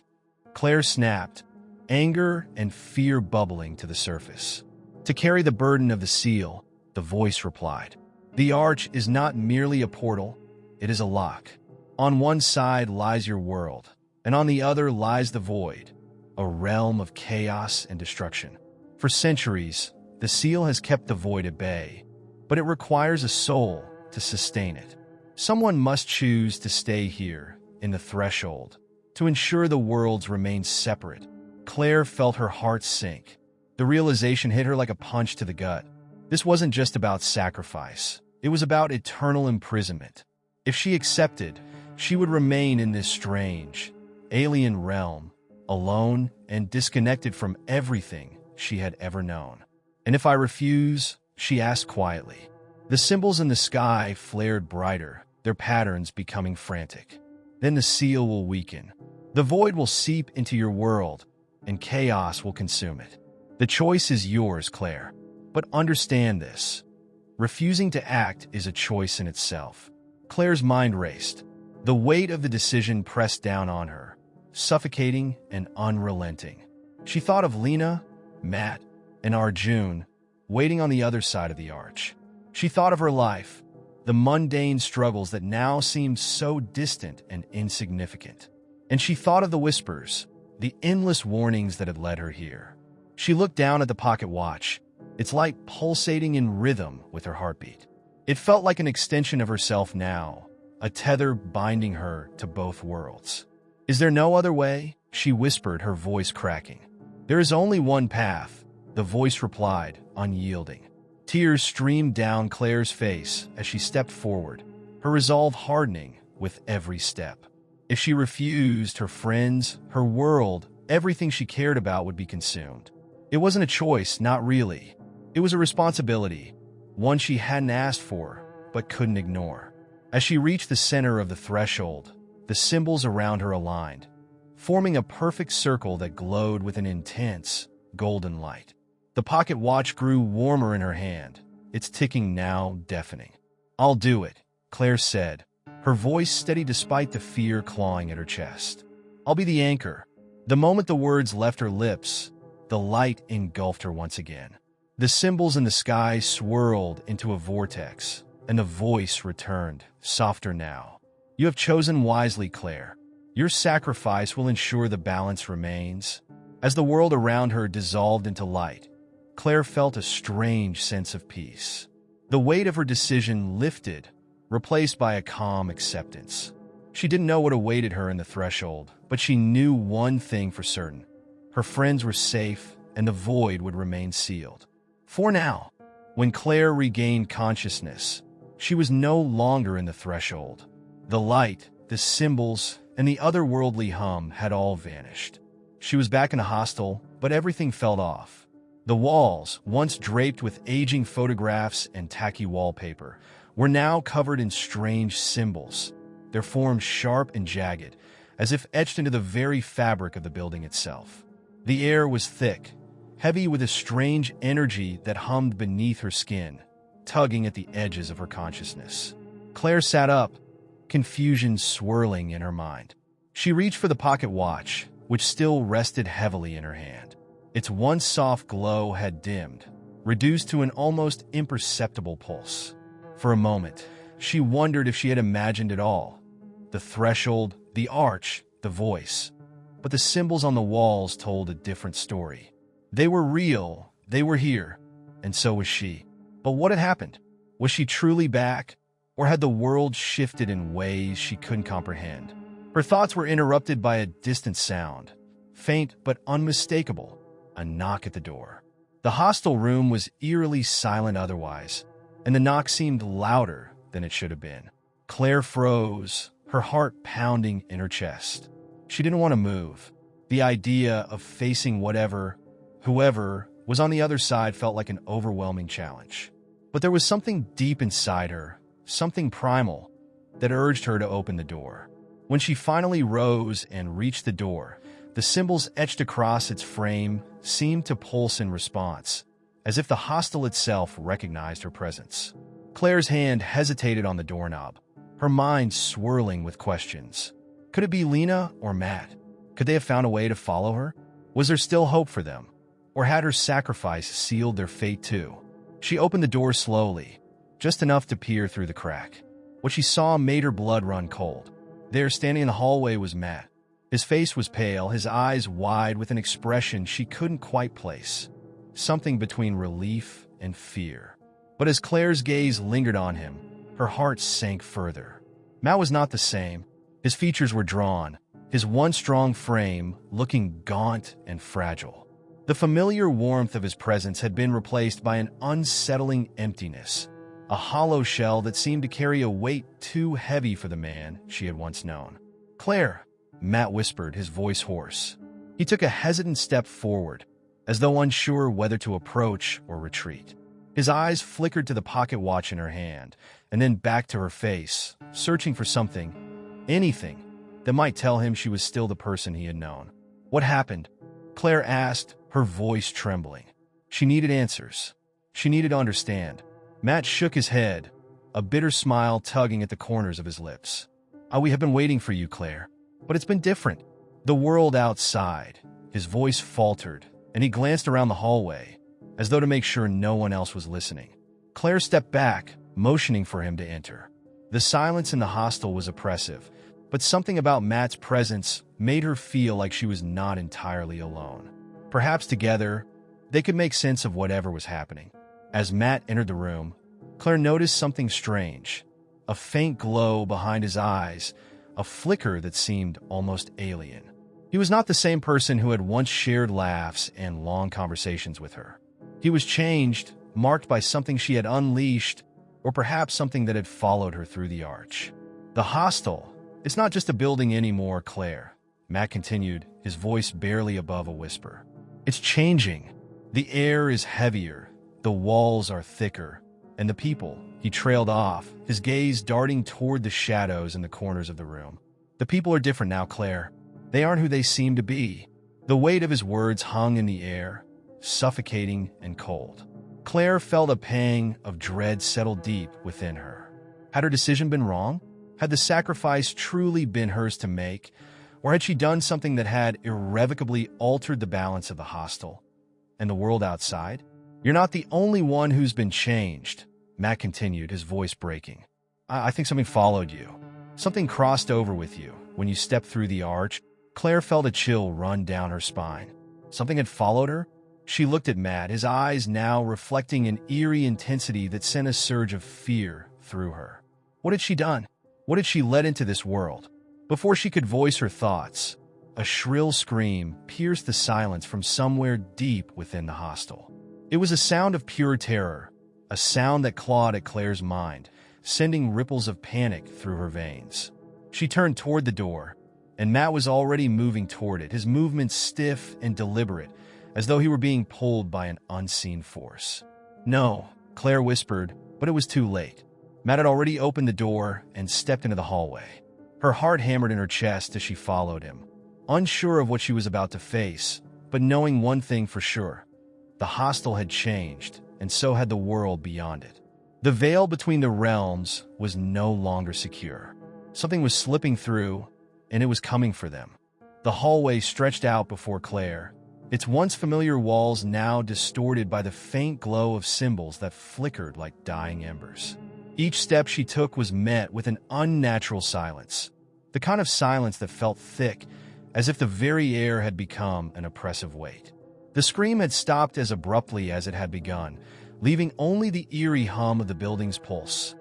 Claire snapped, anger and fear bubbling to the surface. To carry the burden of the seal, the voice replied. The Arch is not merely a portal, it is a lock. On one side lies your world, and on the other lies the void, a realm of chaos and destruction. For centuries, the seal has kept the void at bay, but it requires a soul to sustain it. Someone must choose to stay here, in the threshold, to ensure the worlds remain separate. Claire felt her heart sink. The realization hit her like a punch to the gut. This wasn't just about sacrifice. It was about eternal imprisonment. If she accepted, she would remain in this strange, alien realm, alone and disconnected from everything she had ever known. And if I refuse, she asked quietly. The symbols in the sky flared brighter, their patterns becoming frantic. Then the seal will weaken. The void will seep into your world, and chaos will consume it. The choice is yours, Claire. But understand this. Refusing to act is a choice in itself. Claire's mind raced. The weight of the decision pressed down on her, suffocating and unrelenting. She thought of Lena, Matt, and Arjun, waiting on the other side of the Arch. She thought of her life, the mundane struggles that now seemed so distant and insignificant. And she thought of the whispers, the endless warnings that had led her here. She looked down at the pocket watch, its light pulsating in rhythm with her heartbeat. It felt like an extension of herself now, a tether binding her to both worlds. Is there no other way? she whispered, her voice cracking. "There is only one path," the voice replied, unyielding. Tears streamed down Claire's face as she stepped forward, her resolve hardening with every step. If she refused, her friends, her world, everything she cared about would be consumed. It wasn't a choice, not really. It was a responsibility, one she hadn't asked for, but couldn't ignore. As she reached the center of the threshold, the symbols around her aligned, forming a perfect circle that glowed with an intense, golden light. The pocket watch grew warmer in her hand, its ticking now deafening. "I'll do it," Claire said, her voice steady despite the fear clawing at her chest. "I'll be the anchor." The moment the words left her lips, the light engulfed her once again. The symbols in the sky swirled into a vortex, and the voice returned, softer now. "You have chosen wisely, Claire. Your sacrifice will ensure the balance remains." As the world around her dissolved into light, Claire felt a strange sense of peace. The weight of her decision lifted, replaced by a calm acceptance. She didn't know what awaited her in the threshold, but she knew one thing for certain. Her friends were safe, and the void would remain sealed. For now, when Claire regained consciousness, she was no longer in the threshold. The light, the symbols, and the otherworldly hum had all vanished. She was back in a hostel, but everything felt off. The walls, once draped with aging photographs and tacky wallpaper, were now covered in strange symbols, their forms sharp and jagged, as if etched into the very fabric of the building itself. The air was thick, heavy with a strange energy that hummed beneath her skin, tugging at the edges of her consciousness. Claire sat up, confusion swirling in her mind. She reached for the pocket watch, which still rested heavily in her hand. Its once soft glow had dimmed, reduced to an almost imperceptible pulse. For a moment, she wondered if she had imagined it all. The threshold, the arch, the voice. But the symbols on the walls told a different story. They were real, they were here, and so was she. But what had happened? Was she truly back, or had the world shifted in ways she couldn't comprehend? Her thoughts were interrupted by a distant sound, faint but unmistakable, a knock at the door. The hostel room was eerily silent otherwise, and the knock seemed louder than it should have been. Claire froze, her heart pounding in her chest. She didn't want to move. The idea of facing whoever was on the other side felt like an overwhelming challenge. But there was something deep inside her, something primal, that urged her to open the door. When she finally rose and reached the door, the symbols etched across its frame seemed to pulse in response, as if the hostel itself recognized her presence. Claire's hand hesitated on the doorknob, her mind swirling with questions. Could it be Lena or Matt? Could they have found a way to follow her? Was there still hope for them? Or had her sacrifice sealed their fate too? She opened the door slowly, just enough to peer through the crack. What she saw made her blood run cold. There, standing in the hallway, was Matt. His face was pale, his eyes wide with an expression she couldn't quite place. Something between relief and fear. But as Claire's gaze lingered on him, her heart sank further. Matt was not the same. His features were drawn, his once strong frame looking gaunt and fragile. The familiar warmth of his presence had been replaced by an unsettling emptiness, a hollow shell that seemed to carry a weight too heavy for the man she had once known. "Claire," Matt whispered, his voice hoarse. He took a hesitant step forward, as though unsure whether to approach or retreat. His eyes flickered to the pocket watch in her hand, and then back to her face, searching for something, anything, that might tell him she was still the person he had known. "What happened?" Claire asked, her voice trembling. She needed answers. She needed to understand. Matt shook his head, a bitter smile tugging at the corners of his lips. We have been waiting for you, Claire. But it's been different." The world outside. His voice faltered, and he glanced around the hallway, as though to make sure no one else was listening. Claire stepped back, motioning for him to enter. The silence in the hostel was oppressive, but something about Matt's presence made her feel like she was not entirely alone. Perhaps together, they could make sense of whatever was happening. As Matt entered the room, Claire noticed something strange. A faint glow behind his eyes, a flicker that seemed almost alien. He was not the same person who had once shared laughs and long conversations with her. He was changed, marked by something she had unleashed, or perhaps something that had followed her through the arch. The hostel, it's not just a building anymore, Claire, Matt continued, his voice barely above a whisper. It's changing. The air is heavier, the walls are thicker, and the people, he trailed off, his gaze darting toward the shadows in the corners of the room. The people are different now, Claire. They aren't who they seem to be. The weight of his words hung in the air, suffocating and cold. Claire felt a pang of dread settle deep within her. Had her decision been wrong? Had the sacrifice truly been hers to make? Or had she done something that had irrevocably altered the balance of the hostel and the world outside? You're not the only one who's been changed, Matt continued, his voice breaking. I think something followed you. Something crossed over with you. When you stepped through the arch, Claire felt a chill run down her spine. Something had followed her? She looked at Matt, his eyes now reflecting an eerie intensity that sent a surge of fear through her. What had she done? What had she let into this world? Before she could voice her thoughts, a shrill scream pierced the silence from somewhere deep within the hostel. It was a sound of pure terror, a sound that clawed at Claire's mind, sending ripples of panic through her veins. She turned toward the door, and Matt was already moving toward it, his movements stiff and deliberate, as though he were being pulled by an unseen force. No, Claire whispered, but it was too late. Matt had already opened the door and stepped into the hallway. Her heart hammered in her chest as she followed him, unsure of what she was about to face, but knowing one thing for sure. The hostel had changed, and so had the world beyond it. The veil between the realms was no longer secure. Something was slipping through, and it was coming for them. The hallway stretched out before Claire, its once familiar walls now distorted by the faint glow of symbols that flickered like dying embers. Each step she took was met with an unnatural silence, the kind of silence that felt thick, as if the very air had become an oppressive weight. The scream had stopped as abruptly as it had begun, leaving only the eerie hum of the building's pulse,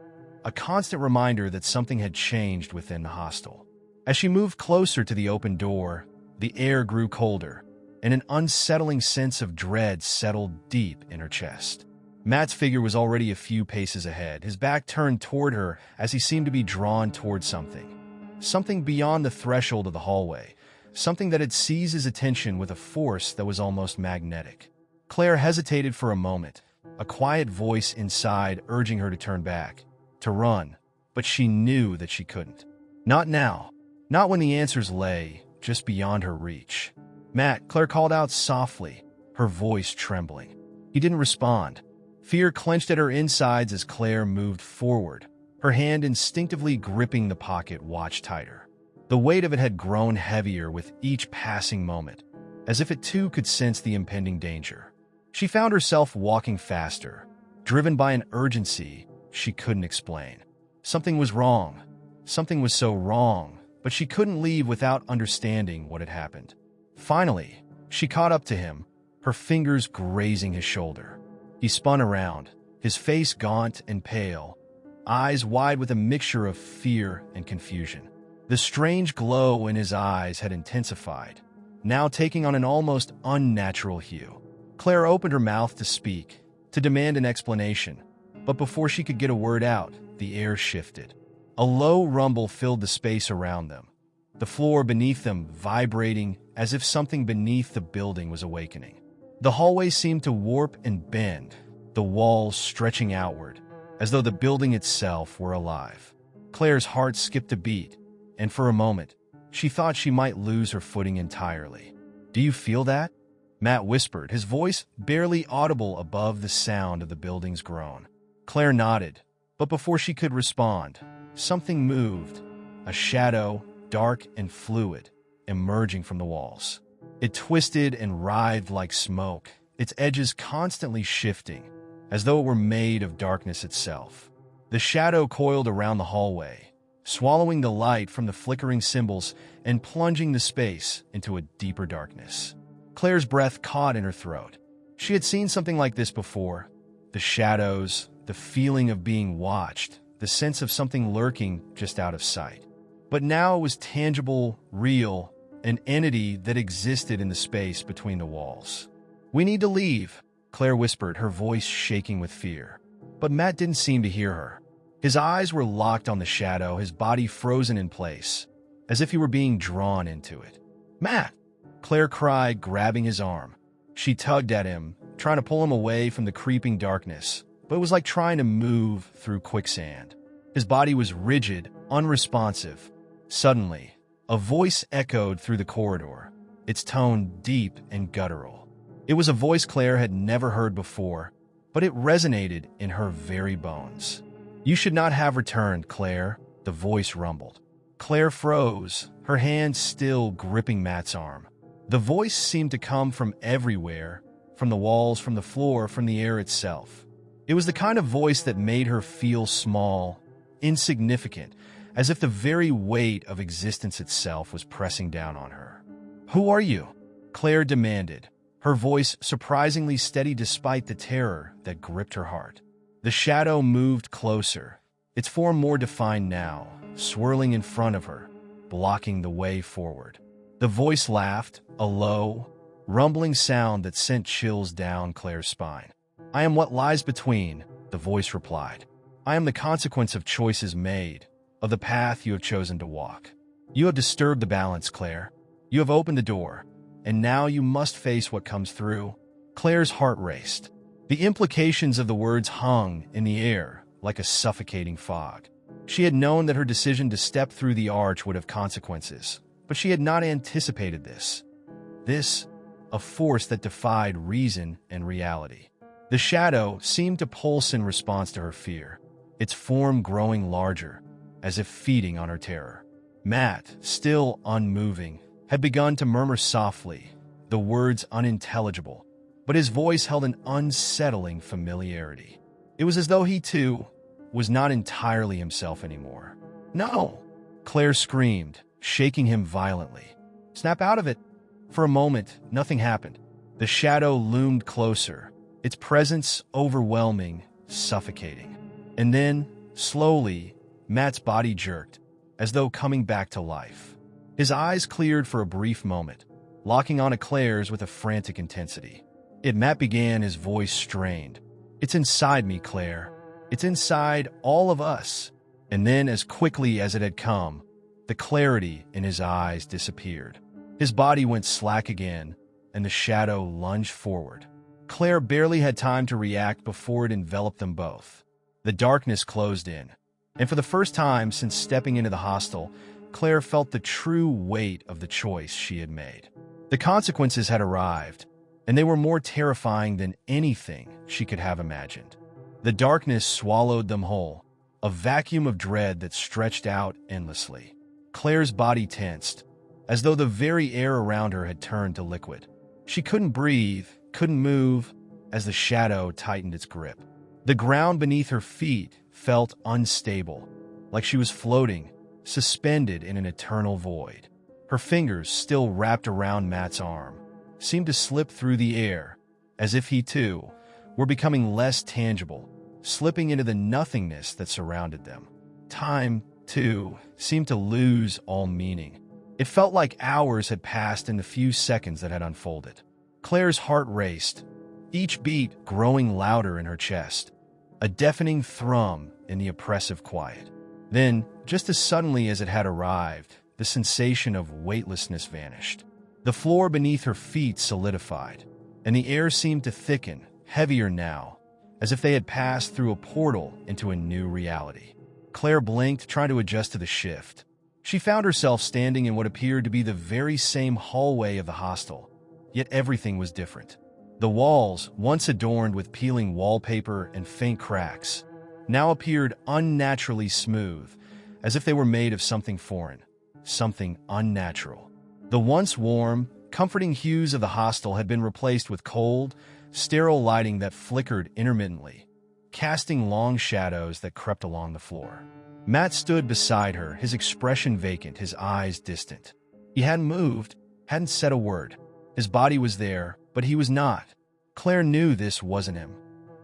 a constant reminder that something had changed within the hostel. As she moved closer to the open door, the air grew colder, and an unsettling sense of dread settled deep in her chest. Matt's figure was already a few paces ahead, his back turned toward her as he seemed to be drawn toward something beyond the threshold of the hallway, something that had seized his attention with a force that was almost magnetic. Claire hesitated for a moment, a quiet voice inside urging her to turn back, to run, but she knew that she couldn't. Not now. Not when the answers lay just beyond her reach. Matt, Claire called out softly, her voice trembling. He didn't respond. Fear clenched at her insides as Claire moved forward, her hand instinctively gripping the pocket watch tighter. The weight of it had grown heavier with each passing moment, as if it too could sense the impending danger. She found herself walking faster, driven by an urgency she couldn't explain. Something was wrong. Something was so wrong, but she couldn't leave without understanding what had happened. Finally, she caught up to him, her fingers grazing his shoulder. He spun around, his face gaunt and pale, eyes wide with a mixture of fear and confusion. The strange glow in his eyes had intensified, now taking on an almost unnatural hue. Claire opened her mouth to speak, to demand an explanation, but before she could get a word out, the air shifted. A low rumble filled the space around them, the floor beneath them vibrating as if something beneath the building was awakening. The hallway seemed to warp and bend, the walls stretching outward, as though the building itself were alive. Claire's heart skipped a beat, and for a moment, she thought she might lose her footing entirely. "Do you feel that?" Matt whispered, his voice barely audible above the sound of the building's groan. Claire nodded, but before she could respond, something moved, a shadow, dark and fluid, emerging from the walls. It twisted and writhed like smoke, its edges constantly shifting, as though it were made of darkness itself. The shadow coiled around the hallway, swallowing the light from the flickering symbols and plunging the space into a deeper darkness. Claire's breath caught in her throat. She had seen something like this before. The shadows, the feeling of being watched, the sense of something lurking just out of sight. But now it was tangible, real, an entity that existed in the space between the walls. "We need to leave," Claire whispered, her voice shaking with fear. But Matt didn't seem to hear her. His eyes were locked on the shadow, his body frozen in place, as if he were being drawn into it. "Matt!" Claire cried, grabbing his arm. She tugged at him, trying to pull him away from the creeping darkness, but it was like trying to move through quicksand. His body was rigid, unresponsive. Suddenly, a voice echoed through the corridor, its tone deep and guttural. It was a voice Claire had never heard before, but it resonated in her very bones. "You should not have returned, Claire," the voice rumbled. Claire froze, her hand still gripping Matt's arm. The voice seemed to come from everywhere, from the walls, from the floor, from the air itself. It was the kind of voice that made her feel small, insignificant, as if the very weight of existence itself was pressing down on her. "Who are you?" Claire demanded, her voice surprisingly steady despite the terror that gripped her heart. The shadow moved closer, its form more defined now, swirling in front of her, blocking the way forward. The voice laughed, a low, rumbling sound that sent chills down Claire's spine. "I am what lies between," the voice replied. "I am the consequence of choices made, of the path you have chosen to walk. You have disturbed the balance, Claire. You have opened the door, and now you must face what comes through." Claire's heart raced. The implications of the words hung in the air like a suffocating fog. She had known that her decision to step through the arch would have consequences, but she had not anticipated this. This, a force that defied reason and reality. The shadow seemed to pulse in response to her fear, its form growing larger, as if feeding on her terror. Matt, still unmoving, had begun to murmur softly, the words unintelligible, but his voice held an unsettling familiarity. It was as though he, too, was not entirely himself anymore. "No!" Claire screamed, shaking him violently. "Snap out of it!" For a moment, nothing happened. The shadow loomed closer, its presence overwhelming, suffocating. And then, slowly, Matt's body jerked, as though coming back to life. His eyes cleared for a brief moment, locking onto Claire's with a frantic intensity. Matt began, his voice strained. "It's inside me, Claire. It's inside all of us." And then, as quickly as it had come, the clarity in his eyes disappeared. His body went slack again, and the shadow lunged forward. Claire barely had time to react before it enveloped them both. The darkness closed in, and for the first time since stepping into the hostel, Claire felt the true weight of the choice she had made. The consequences had arrived, and they were more terrifying than anything she could have imagined. The darkness swallowed them whole, a vacuum of dread that stretched out endlessly. Claire's body tensed, as though the very air around her had turned to liquid. She couldn't breathe, couldn't move, as the shadow tightened its grip. The ground beneath her feet felt unstable, like she was floating, suspended in an eternal void. Her fingers, still wrapped around Matt's arm, seemed to slip through the air, as if he, too, were becoming less tangible, slipping into the nothingness that surrounded them. Time, too, seemed to lose all meaning. It felt like hours had passed in the few seconds that had unfolded. Claire's heart raced, each beat growing louder in her chest, a deafening thrum in the oppressive quiet. Then, just as suddenly as it had arrived, the sensation of weightlessness vanished. The floor beneath her feet solidified, and the air seemed to thicken, heavier now, as if they had passed through a portal into a new reality. Claire blinked, trying to adjust to the shift. She found herself standing in what appeared to be the very same hallway of the hostel, yet everything was different. The walls, once adorned with peeling wallpaper and faint cracks, now appeared unnaturally smooth, as if they were made of something foreign, something unnatural. The once warm, comforting hues of the hostel had been replaced with cold, sterile lighting that flickered intermittently, casting long shadows that crept along the floor. Matt stood beside her, his expression vacant, his eyes distant. He hadn't moved, hadn't said a word. His body was there, but he was not. Claire knew this wasn't him.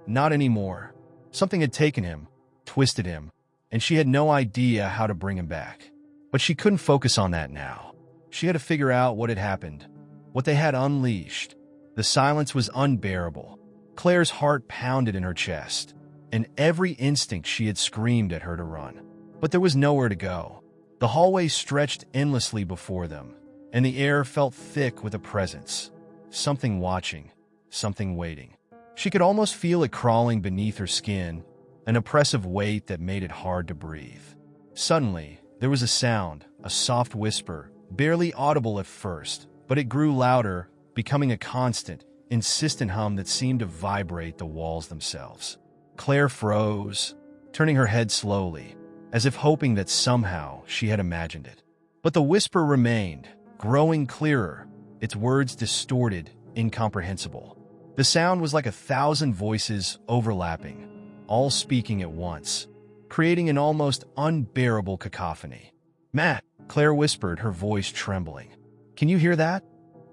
Not anymore. Something had taken him, twisted him, and she had no idea how to bring him back. But she couldn't focus on that now. She had to figure out what had happened, what they had unleashed. The silence was unbearable. Claire's heart pounded in her chest, and every instinct she had screamed at her to run. But there was nowhere to go. The hallway stretched endlessly before them, and the air felt thick with a presence. Something watching, something waiting. She could almost feel it crawling beneath her skin, an oppressive weight that made it hard to breathe. Suddenly, there was a sound, a soft whisper, barely audible at first, but it grew louder, becoming a constant, insistent hum that seemed to vibrate the walls themselves. Claire froze, turning her head slowly, as if hoping that somehow she had imagined it. But the whisper remained, growing clearer, its words distorted, incomprehensible. The sound was like 1,000 voices overlapping, all speaking at once, creating an almost unbearable cacophony. "Matt," Claire whispered, her voice trembling. "Can you hear that?"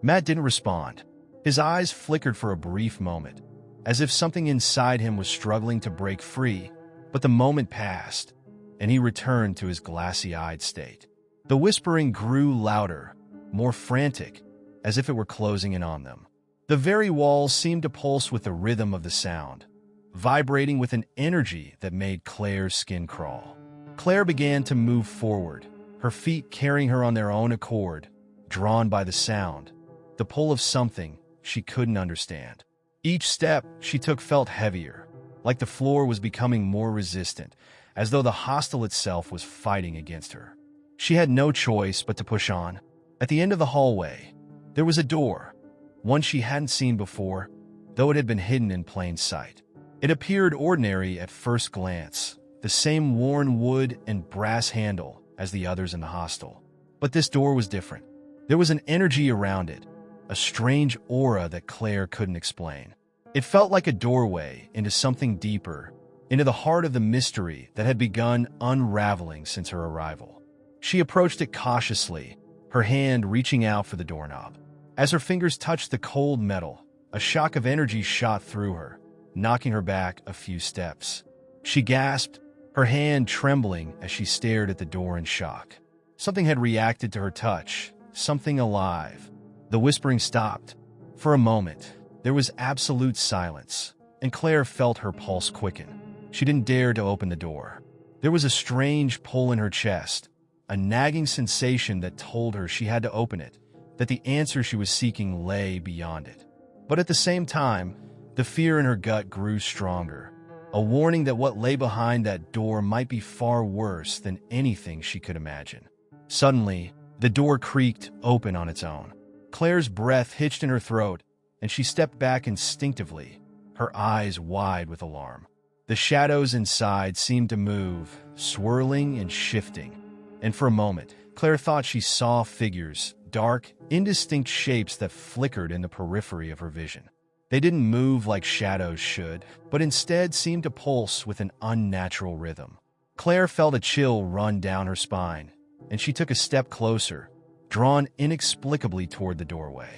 Matt didn't respond. His eyes flickered for a brief moment, as if something inside him was struggling to break free, but the moment passed, and he returned to his glassy-eyed state. The whispering grew louder, more frantic, as if it were closing in on them. The very walls seemed to pulse with the rhythm of the sound, vibrating with an energy that made Claire's skin crawl. Claire began to move forward, her feet carrying her on their own accord, drawn by the sound, the pull of something she couldn't understand. Each step she took felt heavier, like the floor was becoming more resistant, as though the hostel itself was fighting against her. She had no choice but to push on. At the end of the hallway, there was a door, one she hadn't seen before, though it had been hidden in plain sight. It appeared ordinary at first glance, the same worn wood and brass handle as the others in the hostel. But this door was different. There was an energy around it, a strange aura that Claire couldn't explain. It felt like a doorway into something deeper, into the heart of the mystery that had begun unraveling since her arrival. She approached it cautiously, her hand reaching out for the doorknob. As her fingers touched the cold metal, a shock of energy shot through her, knocking her back a few steps. She gasped, her hand trembling as she stared at the door in shock. Something had reacted to her touch, something alive. The whispering stopped. For a moment, there was absolute silence, and Claire felt her pulse quicken. She didn't dare to open the door. There was a strange pull in her chest, a nagging sensation that told her she had to open it, that the answer she was seeking lay beyond it. But at the same time, the fear in her gut grew stronger, a warning that what lay behind that door might be far worse than anything she could imagine. Suddenly, the door creaked open on its own. Claire's breath hitched in her throat, and she stepped back instinctively, her eyes wide with alarm. The shadows inside seemed to move, swirling and shifting, and for a moment, Claire thought she saw figures, dark, indistinct shapes that flickered in the periphery of her vision. They didn't move like shadows should, but instead seemed to pulse with an unnatural rhythm. Claire felt a chill run down her spine, and she took a step closer, drawn inexplicably toward the doorway.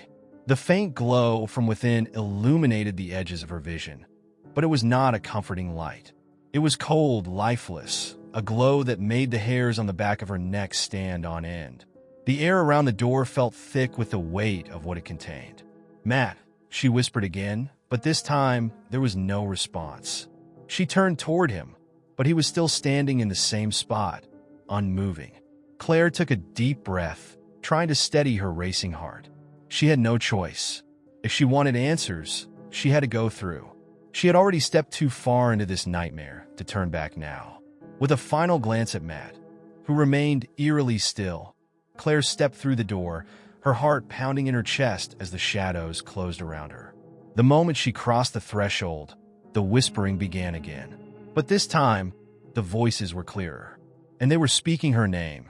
The faint glow from within illuminated the edges of her vision, but it was not a comforting light. It was cold, lifeless, a glow that made the hairs on the back of her neck stand on end. The air around the door felt thick with the weight of what it contained. "Matt," she whispered again, but this time there was no response. She turned toward him, but he was still standing in the same spot, unmoving. Claire took a deep breath, trying to steady her racing heart. She had no choice. If she wanted answers, she had to go through. She had already stepped too far into this nightmare to turn back now. With a final glance at Matt, who remained eerily still, Claire stepped through the door, her heart pounding in her chest as the shadows closed around her. The moment she crossed the threshold, the whispering began again. But this time, the voices were clearer, and they were speaking her name.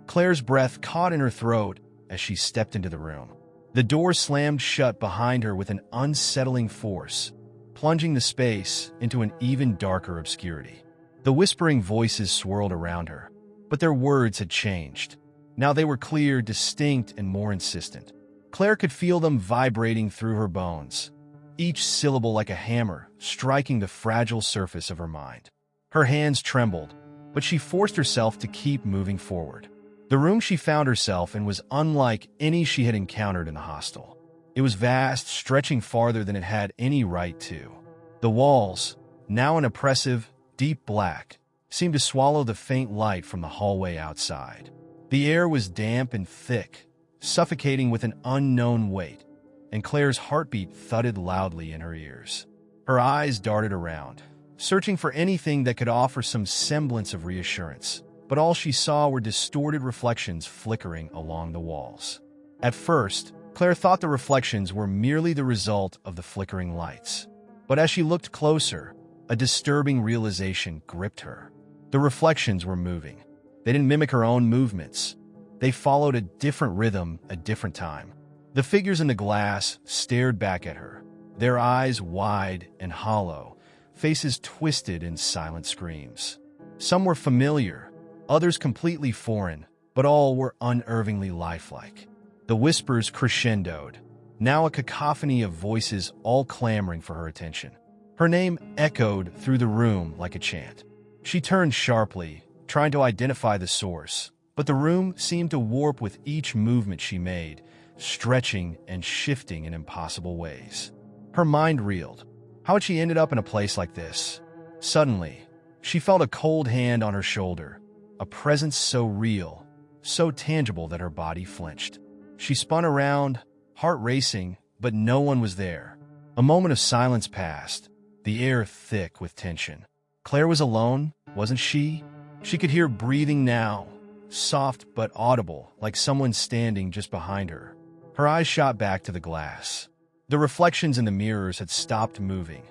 Claire's breath caught in her throat as she stepped into the room. The door slammed shut behind her with an unsettling force, plunging the space into an even darker obscurity. The whispering voices swirled around her, but their words had changed. Now they were clear, distinct, and more insistent. Claire could feel them vibrating through her bones, each syllable like a hammer striking the fragile surface of her mind. Her hands trembled, but she forced herself to keep moving forward. The room she found herself in was unlike any she had encountered in the hostel. It was vast, stretching farther than it had any right to. The walls, now an oppressive, deep black, seemed to swallow the faint light from the hallway outside. The air was damp and thick, suffocating with an unknown weight, and Claire's heartbeat thudded loudly in her ears. Her eyes darted around, searching for anything that could offer some semblance of reassurance, but all she saw were distorted reflections flickering along the walls. At first, Claire thought the reflections were merely the result of the flickering lights. But as she looked closer, a disturbing realization gripped her. The reflections were moving. They didn't mimic her own movements. They followed a different rhythm, a different time. The figures in the glass stared back at her, their eyes wide and hollow, faces twisted in silent screams. Some were familiar, others completely foreign, but all were unnervingly lifelike. The whispers crescendoed, now a cacophony of voices all clamoring for her attention. Her name echoed through the room like a chant. She turned sharply, trying to identify the source, but the room seemed to warp with each movement she made, stretching and shifting in impossible ways. Her mind reeled. How had she ended up in a place like this? Suddenly, she felt a cold hand on her shoulder, a presence so real, so tangible that her body flinched. She spun around, heart racing, but no one was there. A moment of silence passed, the air thick with tension. Claire was alone, wasn't she? She could hear breathing now, soft but audible, like someone standing just behind her. Her eyes shot back to the glass. The reflections in the mirrors had stopped moving,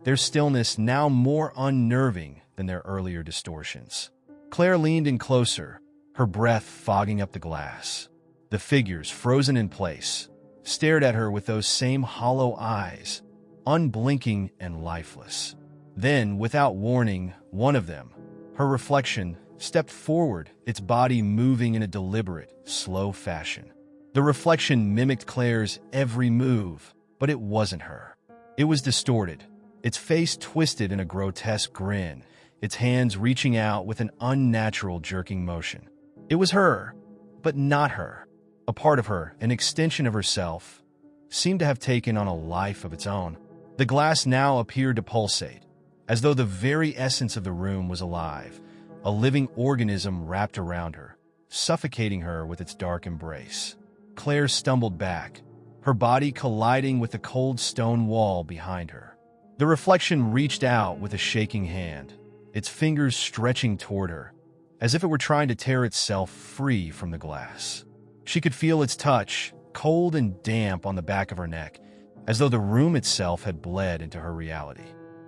their stillness now more unnerving than their earlier distortions. Claire leaned in closer, her breath fogging up the glass. The figures, frozen in place, stared at her with those same hollow eyes, unblinking and lifeless. Then, without warning, one of them, her reflection, stepped forward, its body moving in a deliberate, slow fashion. The reflection mimicked Claire's every move, but it wasn't her. It was distorted, its face twisted in a grotesque grin, its hands reaching out with an unnatural jerking motion. It was her, but not her. A part of her, an extension of herself, seemed to have taken on a life of its own. The glass now appeared to pulsate, as though the very essence of the room was alive, a living organism wrapped around her, suffocating her with its dark embrace. Claire stumbled back, her body colliding with the cold stone wall behind her. The reflection reached out with a shaking hand, its fingers stretching toward her, as if it were trying to tear itself free from the glass. She could feel its touch, cold and damp on the back of her neck, as though the room itself had bled into her reality.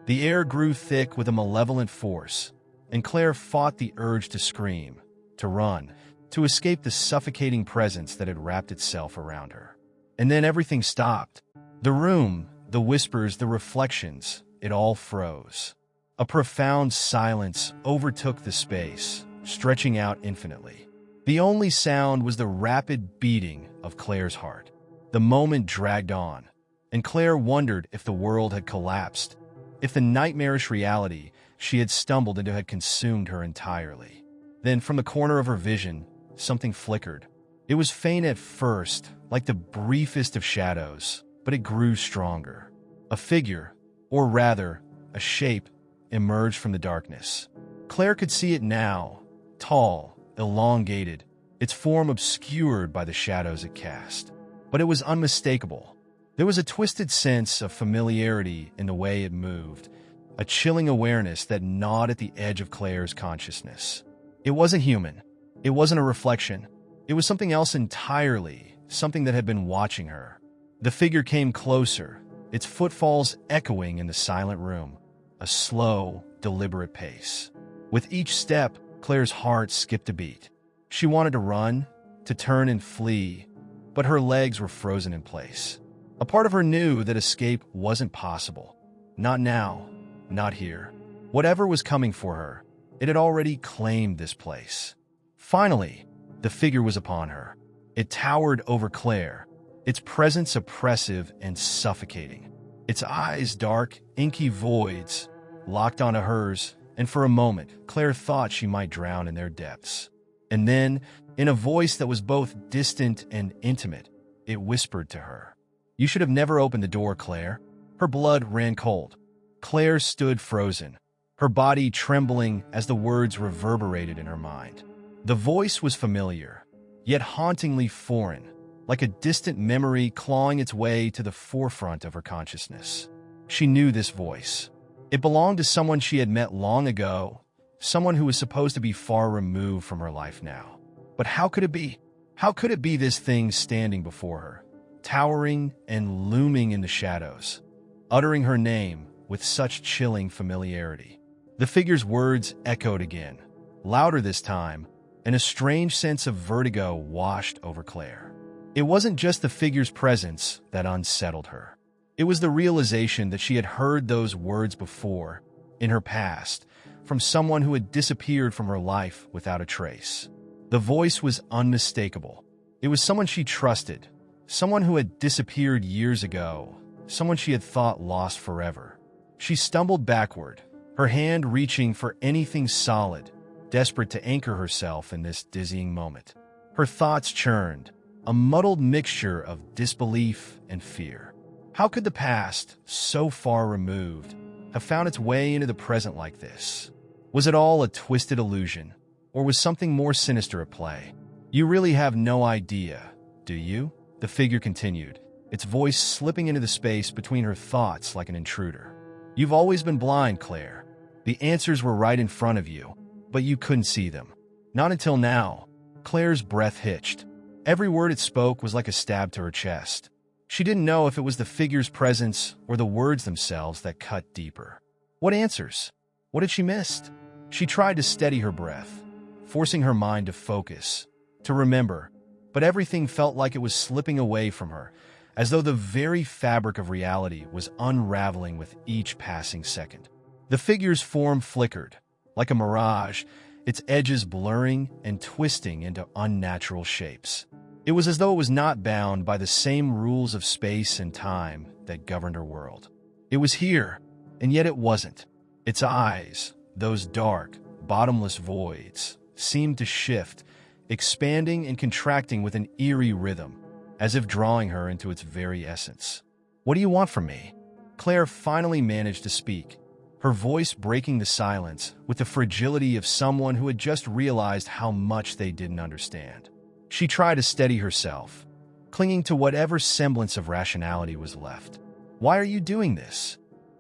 The air grew thick with a malevolent force, and Claire fought the urge to scream, to run, to escape the suffocating presence that had wrapped itself around her. And then everything stopped. The room, the whispers, the reflections, it all froze. A profound silence overtook the space, stretching out infinitely. The only sound was the rapid beating of Claire's heart. The moment dragged on, and Claire wondered if the world had collapsed, if the nightmarish reality she had stumbled into had consumed her entirely. Then, from the corner of her vision, something flickered. It was faint at first, like the briefest of shadows, but it grew stronger. A figure, or rather, a shape, emerged from the darkness. Claire could see it now, tall, elongated, its form obscured by the shadows it cast. But it was unmistakable. There was a twisted sense of familiarity in the way it moved, a chilling awareness that gnawed at the edge of Claire's consciousness. It wasn't human. It wasn't a reflection. It was something else entirely, something that had been watching her. The figure came closer, its footfalls echoing in the silent room, a slow, deliberate pace. With each step, Claire's heart skipped a beat. She wanted to run, to turn and flee, but her legs were frozen in place. A part of her knew that escape wasn't possible. Not now, not here. Whatever was coming for her, it had already claimed this place. Finally, the figure was upon her. It towered over Claire, its presence oppressive and suffocating. Its eyes, dark, inky voids, locked onto hers, and for a moment, Claire thought she might drown in their depths. And then, in a voice that was both distant and intimate, it whispered to her, "You should have never opened the door, Claire." Her blood ran cold. Claire stood frozen, her body trembling as the words reverberated in her mind. The voice was familiar, yet hauntingly foreign, like a distant memory clawing its way to the forefront of her consciousness. She knew this voice. It belonged to someone she had met long ago, someone who was supposed to be far removed from her life now. But how could it be? How could it be this thing standing before her, towering and looming in the shadows, uttering her name with such chilling familiarity? The figure's words echoed again, louder this time, and a strange sense of vertigo washed over Claire. It wasn't just the figure's presence that unsettled her. It was the realization that she had heard those words before, in her past, from someone who had disappeared from her life without a trace. The voice was unmistakable. It was someone she trusted, someone who had disappeared years ago, someone she had thought lost forever. She stumbled backward, her hand reaching for anything solid, desperate to anchor herself in this dizzying moment. Her thoughts churned, a muddled mixture of disbelief and fear. How could the past, so far removed, have found its way into the present like this? Was it all a twisted illusion, or was something more sinister at play? "You really have no idea, do you?" the figure continued, its voice slipping into the space between her thoughts like an intruder. "You've always been blind, Claire. The answers were right in front of you, but you couldn't see them. Not until now." Claire's breath hitched. Every word it spoke was like a stab to her chest. She didn't know if it was the figure's presence or the words themselves that cut deeper. What answers? What had she missed? She tried to steady her breath, forcing her mind to focus, to remember, but everything felt like it was slipping away from her, as though the very fabric of reality was unraveling with each passing second. The figure's form flickered, like a mirage, its edges blurring and twisting into unnatural shapes. It was as though it was not bound by the same rules of space and time that governed her world. It was here, and yet it wasn't. Its eyes, those dark, bottomless voids, seemed to shift, expanding and contracting with an eerie rhythm, as if drawing her into its very essence. "What do you want from me?" Claire finally managed to speak, her voice breaking the silence with the fragility of someone who had just realized how much they didn't understand. She tried to steady herself, clinging to whatever semblance of rationality was left. "Why are you doing this?"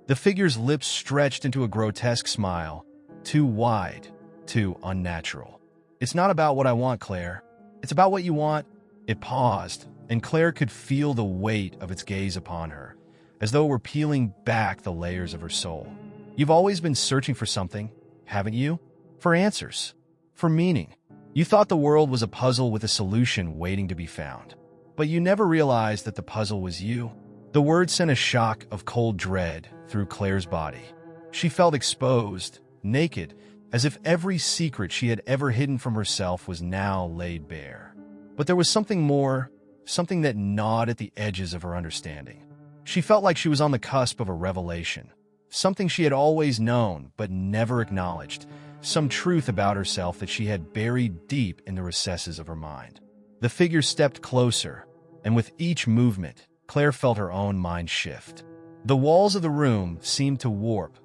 The figure's lips stretched into a grotesque smile, too wide, too unnatural. "It's not about what I want, Claire. It's about what you want." It paused, and Claire could feel the weight of its gaze upon her, as though it were peeling back the layers of her soul. "You've always been searching for something, haven't you? For answers, for meaning. You thought the world was a puzzle with a solution waiting to be found. But you never realized that the puzzle was you." The word sent a shock of cold dread through Claire's body. She felt exposed, naked, as if every secret she had ever hidden from herself was now laid bare. But there was something more, something that gnawed at the edges of her understanding. She felt like she was on the cusp of a revelation, something she had always known but never acknowledged, some truth about herself that she had buried deep in the recesses of her mind. The figure stepped closer, and with each movement, Claire felt her own mind shift. The walls of the room seemed to warp,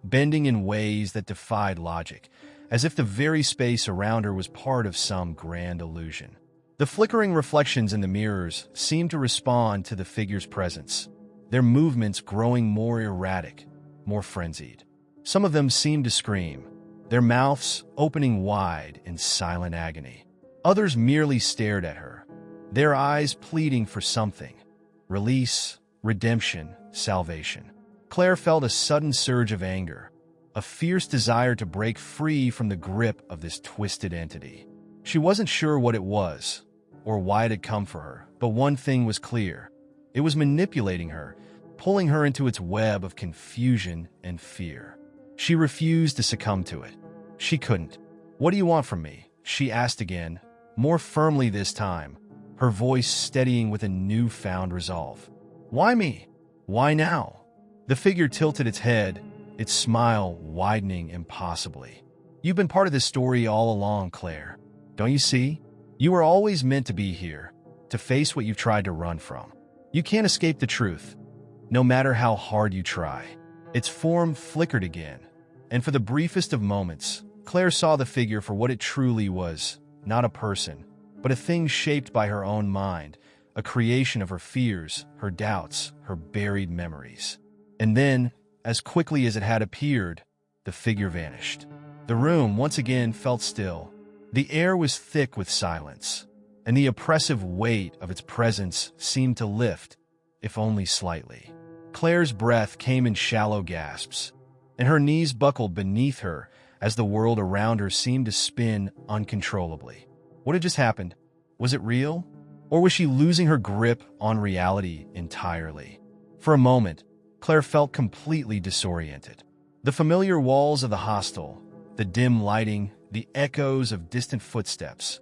bending in ways that defied logic, as if the very space around her was part of some grand illusion. The flickering reflections in the mirrors seemed to respond to the figure's presence, their movements growing more erratic, more frenzied. Some of them seemed to scream, their mouths opening wide in silent agony. Others merely stared at her, their eyes pleading for something: release, redemption, salvation. Claire felt a sudden surge of anger, a fierce desire to break free from the grip of this twisted entity. She wasn't sure what it was, or why it had come for her, but one thing was clear. It was manipulating her, pulling her into its web of confusion and fear. She refused to succumb to it. She couldn't. "What do you want from me?" she asked again, more firmly this time, her voice steadying with a newfound resolve. "Why me? Why now?" The figure tilted its head, its smile widening impossibly. "You've been part of this story all along, Claire. Don't you see? You were always meant to be here, to face what you've tried to run from. You can't escape the truth, no matter how hard you try. Its form flickered again, and for the briefest of moments, Claire saw the figure for what it truly was, not a person, but a thing shaped by her own mind, a creation of her fears, her doubts, her buried memories. And then, as quickly as it had appeared, the figure vanished. The room once again felt still. The air was thick with silence, and the oppressive weight of its presence seemed to lift, if only slightly. Claire's breath came in shallow gasps, and her knees buckled beneath her as the world around her seemed to spin uncontrollably. What had just happened? Was it real? Or was she losing her grip on reality entirely? For a moment, Claire felt completely disoriented. The familiar walls of the hostel, the dim lighting, the echoes of distant footsteps,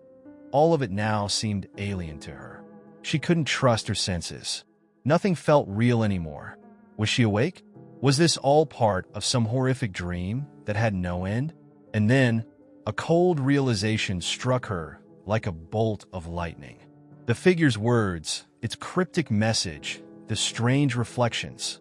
all of it now seemed alien to her. She couldn't trust her senses. Nothing felt real anymore. Was she awake? Was this all part of some horrific dream that had no end? And then, a cold realization struck her like a bolt of lightning. The figure's words, its cryptic message, the strange reflections,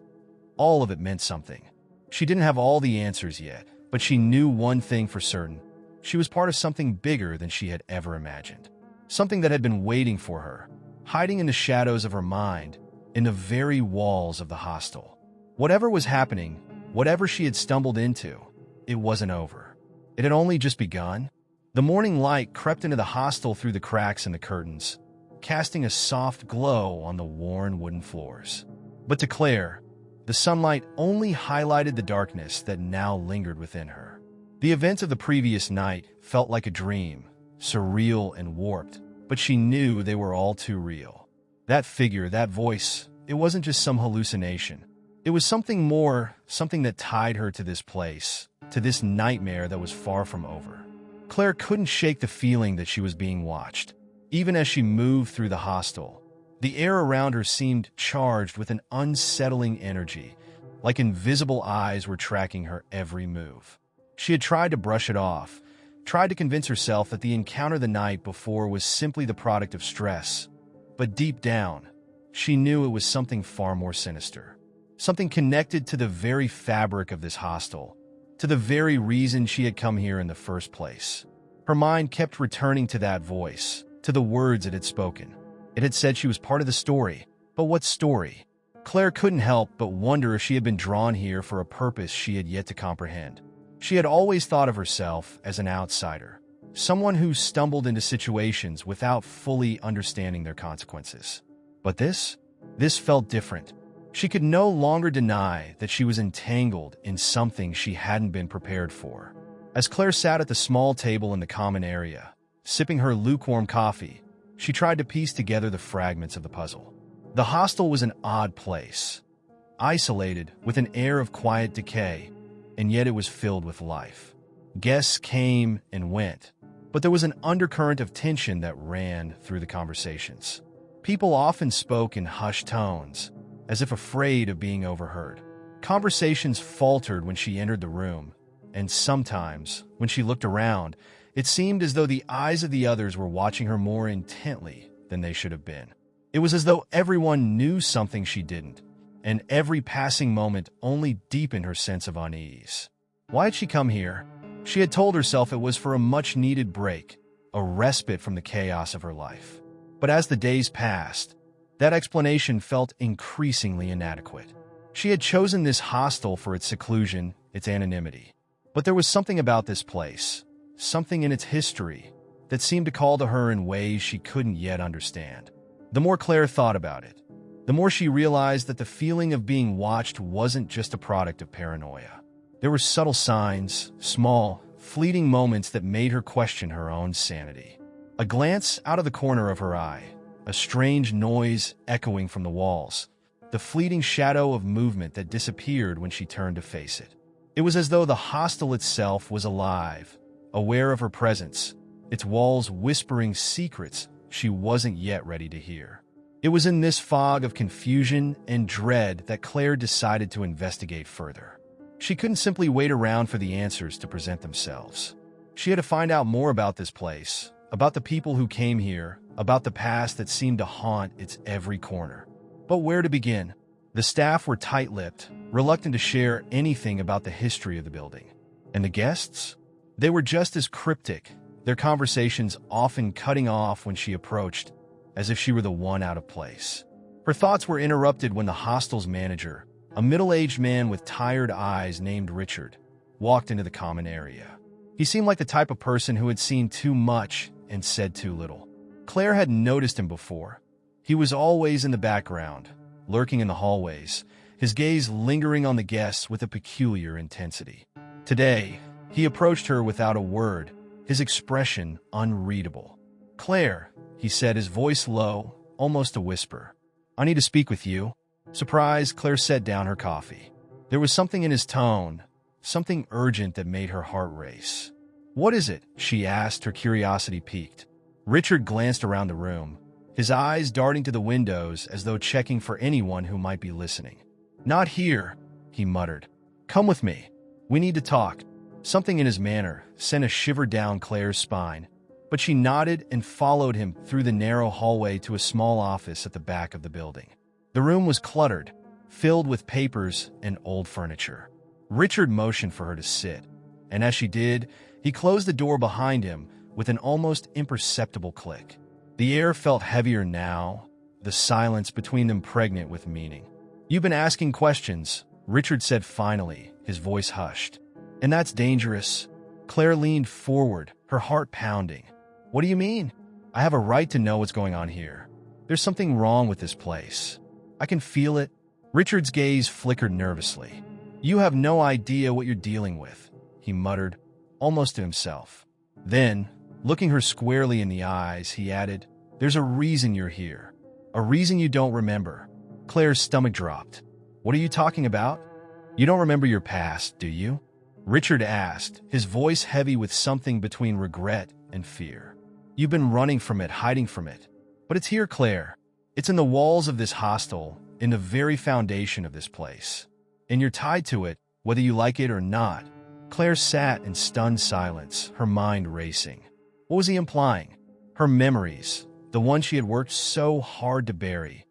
all of it meant something. She didn't have all the answers yet, but she knew one thing for certain. She was part of something bigger than she had ever imagined. Something that had been waiting for her, hiding in the shadows of her mind, in the very walls of the hostel. Whatever was happening, whatever she had stumbled into, it wasn't over. It had only just begun. The morning light crept into the hostel through the cracks in the curtains, casting a soft glow on the worn wooden floors. But to Claire, the sunlight only highlighted the darkness that now lingered within her. The events of the previous night felt like a dream, surreal and warped, but she knew they were all too real. That figure, that voice, it wasn't just some hallucination. It was something more, something that tied her to this place, to this nightmare that was far from over. Claire couldn't shake the feeling that she was being watched. Even as she moved through the hostel, the air around her seemed charged with an unsettling energy, like invisible eyes were tracking her every move. She had tried to brush it off, tried to convince herself that the encounter the night before was simply the product of stress. But deep down, she knew it was something far more sinister. Something connected to the very fabric of this hostel, to the very reason she had come here in the first place. Her mind kept returning to that voice, to the words it had spoken. It had said she was part of the story. But what story? Claire couldn't help but wonder if she had been drawn here for a purpose she had yet to comprehend. She had always thought of herself as an outsider, someone who stumbled into situations without fully understanding their consequences. But this felt different. She could no longer deny that she was entangled in something she hadn't been prepared for. As Claire sat at the small table in the common area, sipping her lukewarm coffee, she tried to piece together the fragments of the puzzle. The hostel was an odd place, isolated with an air of quiet decay, and yet it was filled with life. Guests came and went, but there was an undercurrent of tension that ran through the conversations. People often spoke in hushed tones, as if afraid of being overheard. Conversations faltered when she entered the room, and sometimes, when she looked around, it seemed as though the eyes of the others were watching her more intently than they should have been. It was as though everyone knew something she didn't, and every passing moment only deepened her sense of unease. Why had she come here? She had told herself it was for a much-needed break, a respite from the chaos of her life. But as the days passed, that explanation felt increasingly inadequate. She had chosen this hostel for its seclusion, its anonymity. But there was something about this place, something in its history, that seemed to call to her in ways she couldn't yet understand. The more Claire thought about it, the more she realized that the feeling of being watched wasn't just a product of paranoia. There were subtle signs, small, fleeting moments that made her question her own sanity. A glance out of the corner of her eye, a strange noise echoing from the walls, the fleeting shadow of movement that disappeared when she turned to face it. It was as though the hostel itself was alive, aware of her presence, its walls whispering secrets she wasn't yet ready to hear. It was in this fog of confusion and dread that Claire decided to investigate further. She couldn't simply wait around for the answers to present themselves. She had to find out more about this place, about the people who came here, about the past that seemed to haunt its every corner. But where to begin? The staff were tight-lipped, reluctant to share anything about the history of the building. And the guests? They were just as cryptic, their conversations often cutting off when she approached, as if she were the one out of place. Her thoughts were interrupted when the hostel's manager, a middle-aged man with tired eyes named Richard, walked into the common area. He seemed like the type of person who had seen too much and said too little. Claire had noticed him before. He was always in the background, lurking in the hallways, his gaze lingering on the guests with a peculiar intensity. Today, he approached her without a word, his expression unreadable. "Claire," he said, his voice low, almost a whisper. "I need to speak with you." Surprised, Claire set down her coffee. There was something in his tone, something urgent that made her heart race. "What is it?" she asked, her curiosity piqued. Richard glanced around the room, his eyes darting to the windows as though checking for anyone who might be listening. "Not here," he muttered. "Come with me. We need to talk." Something in his manner sent a shiver down Claire's spine, but she nodded and followed him through the narrow hallway to a small office at the back of the building. The room was cluttered, filled with papers and old furniture. Richard motioned for her to sit, and as she did, he closed the door behind him with an almost imperceptible click. The air felt heavier now, the silence between them pregnant with meaning. "You've been asking questions," Richard said finally, his voice hushed. "And that's dangerous." Claire leaned forward, her heart pounding. "What do you mean?" "I have a right to know what's going on here. There's something wrong with this place. I can feel it." Richard's gaze flickered nervously. "You have no idea what you're dealing with," he muttered, almost to himself. Then, looking her squarely in the eyes, he added, "There's a reason you're here. A reason you don't remember." Claire's stomach dropped. "What are you talking about?" "You don't remember your past, do you?" Richard asked, his voice heavy with something between regret and fear. "You've been running from it, hiding from it. But it's here, Claire. It's in the walls of this hostel, in the very foundation of this place. And you're tied to it, whether you like it or not." Claire sat in stunned silence, her mind racing. What was he implying? Her memories, the ones she had worked so hard to bury,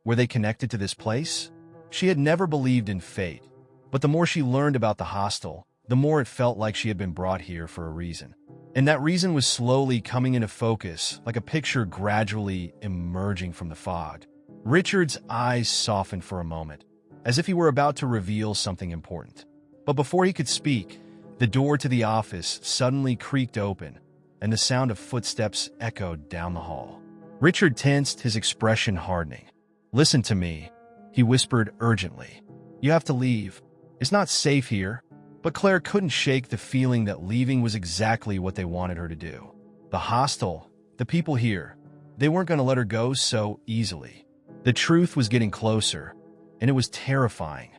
were they connected to this place? She had never believed in fate, but the more she learned about the hostel, the more it felt like she had been brought here for a reason. And that reason was slowly coming into focus, like a picture gradually emerging from the fog. Richard's eyes softened for a moment, as if he were about to reveal something important. But before he could speak, the door to the office suddenly creaked open, and the sound of footsteps echoed down the hall. Richard tensed, his expression hardening. "Listen to me," he whispered urgently. "You have to leave. It's not safe here." But Claire couldn't shake the feeling that leaving was exactly what they wanted her to do. The hostel, the people here, they weren't going to let her go so easily. The truth was getting closer, and it was terrifying.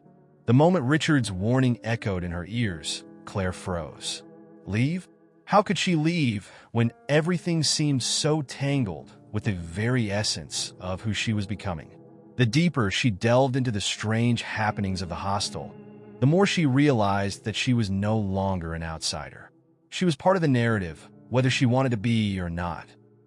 The moment Richard's warning echoed in her ears, Claire froze. Leave? How could she leave when everything seemed so tangled with the very essence of who she was becoming? The deeper she delved into the strange happenings of the hostel, the more she realized that she was no longer an outsider. She was part of the narrative, whether she wanted to be or not.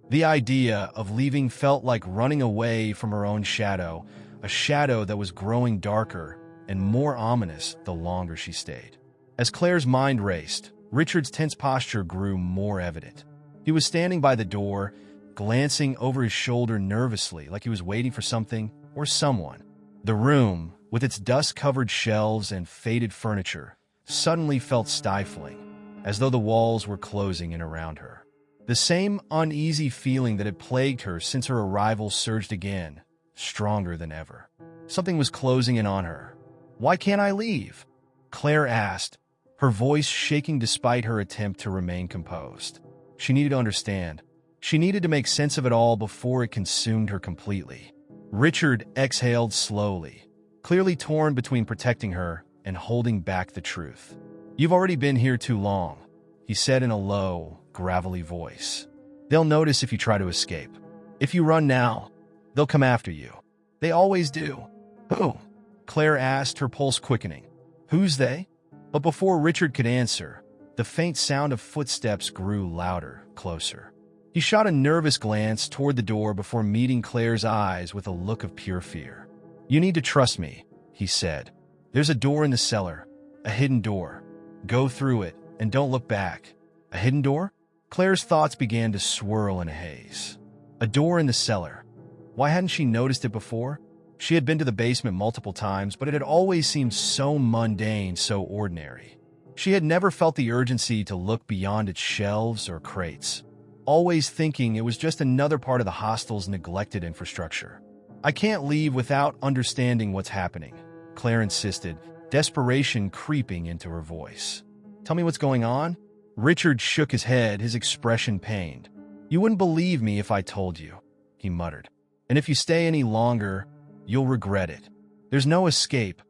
The idea of leaving felt like running away from her own shadow, a shadow that was growing darker and more ominous the longer she stayed. As Claire's mind raced, Richard's tense posture grew more evident. He was standing by the door, glancing over his shoulder nervously, like he was waiting for something or someone. The room, with its dust-covered shelves and faded furniture, suddenly felt stifling, as though the walls were closing in around her. The same uneasy feeling that had plagued her since her arrival surged again, stronger than ever. Something was closing in on her. "Why can't I leave?" Claire asked, her voice shaking despite her attempt to remain composed. She needed to understand. She needed to make sense of it all before it consumed her completely. Richard exhaled slowly, clearly torn between protecting her and holding back the truth. "You've already been here too long," he said in a low, gravelly voice. "They'll notice if you try to escape. If you run now, they'll come after you. They always do." "Who?" Claire asked, her pulse quickening. "Who's they?" But before Richard could answer, the faint sound of footsteps grew louder, closer. He shot a nervous glance toward the door before meeting Claire's eyes with a look of pure fear. "You need to trust me," he said. "There's a door in the cellar, a hidden door. Go through it and don't look back." A hidden door? Claire's thoughts began to swirl in a haze. A door in the cellar. Why hadn't she noticed it before? She had been to the basement multiple times, but it had always seemed so mundane, so ordinary. She had never felt the urgency to look beyond its shelves or crates, always thinking it was just another part of the hostel's neglected infrastructure. "I can't leave without understanding what's happening," Claire insisted, desperation creeping into her voice. "Tell me what's going on?" Richard shook his head, his expression pained. "You wouldn't believe me if I told you," he muttered. "And if you stay any longer, you'll regret it. There's no escape,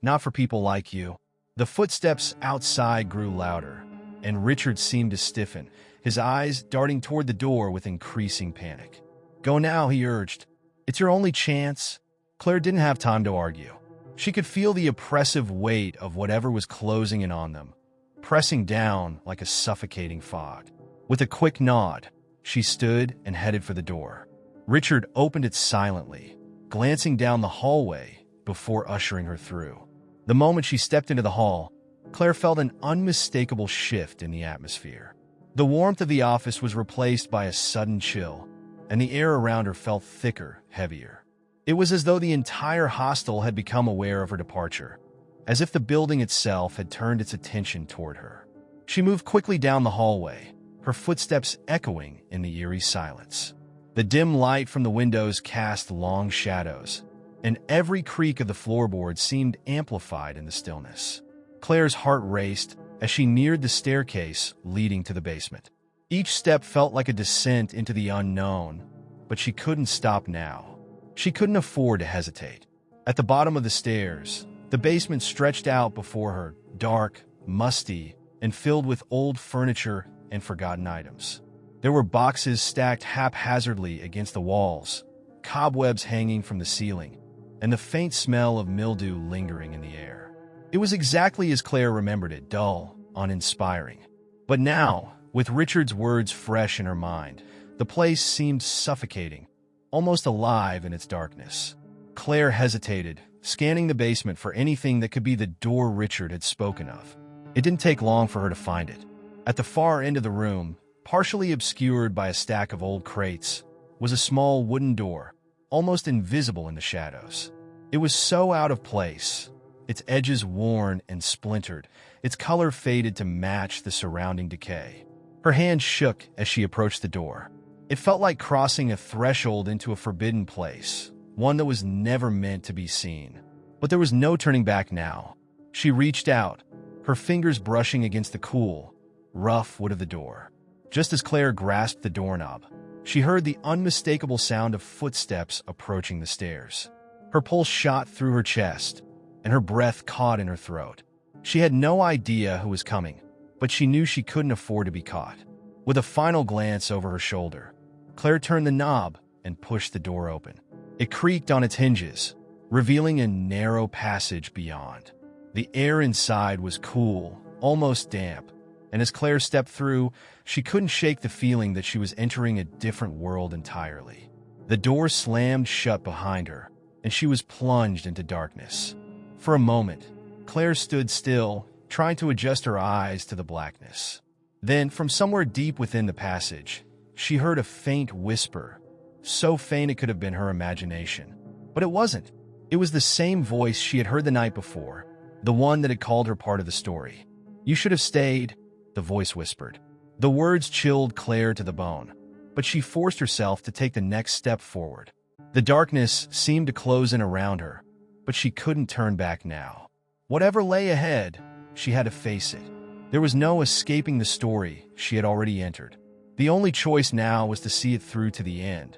not for people like you." The footsteps outside grew louder, and Richard seemed to stiffen, his eyes darting toward the door with increasing panic. "Go now," he urged. "It's your only chance." Claire didn't have time to argue. She could feel the oppressive weight of whatever was closing in on them, pressing down like a suffocating fog. With a quick nod, she stood and headed for the door. Richard opened it silently, glancing down the hallway before ushering her through. The moment she stepped into the hall, Claire felt an unmistakable shift in the atmosphere. The warmth of the office was replaced by a sudden chill, and the air around her felt thicker, heavier. It was as though the entire hostel had become aware of her departure, as if the building itself had turned its attention toward her. She moved quickly down the hallway, her footsteps echoing in the eerie silence. The dim light from the windows cast long shadows, and every creak of the floorboards seemed amplified in the stillness. Claire's heart raced as she neared the staircase leading to the basement. Each step felt like a descent into the unknown, but she couldn't stop now. She couldn't afford to hesitate. At the bottom of the stairs, the basement stretched out before her, dark, musty, and filled with old furniture and forgotten items. There were boxes stacked haphazardly against the walls, cobwebs hanging from the ceiling, and the faint smell of mildew lingering in the air. It was exactly as Claire remembered it, dull, uninspiring. But now, with Richard's words fresh in her mind, the place seemed suffocating, almost alive in its darkness. Claire hesitated, scanning the basement for anything that could be the door Richard had spoken of. It didn't take long for her to find it. At the far end of the room, partially obscured by a stack of old crates, was a small wooden door, almost invisible in the shadows. It was so out of place, its edges worn and splintered, its color faded to match the surrounding decay. Her hand shook as she approached the door. It felt like crossing a threshold into a forbidden place, one that was never meant to be seen. But there was no turning back now. She reached out, her fingers brushing against the cool, rough wood of the door. Just as Claire grasped the doorknob, she heard the unmistakable sound of footsteps approaching the stairs. Her pulse shot through her chest, and her breath caught in her throat. She had no idea who was coming, but she knew she couldn't afford to be caught. With a final glance over her shoulder, Claire turned the knob and pushed the door open. It creaked on its hinges, revealing a narrow passage beyond. The air inside was cool, almost damp, and as Claire stepped through, she couldn't shake the feeling that she was entering a different world entirely. The door slammed shut behind her, and she was plunged into darkness. For a moment, Claire stood still, trying to adjust her eyes to the blackness. Then, from somewhere deep within the passage, she heard a faint whisper, so faint it could have been her imagination. But it wasn't. It was the same voice she had heard the night before, the one that had called her part of the story. "You should have stayed," the voice whispered. The words chilled Claire to the bone, but she forced herself to take the next step forward. The darkness seemed to close in around her, but she couldn't turn back now. Whatever lay ahead, she had to face it. There was no escaping the story she had already entered. The only choice now was to see it through to the end.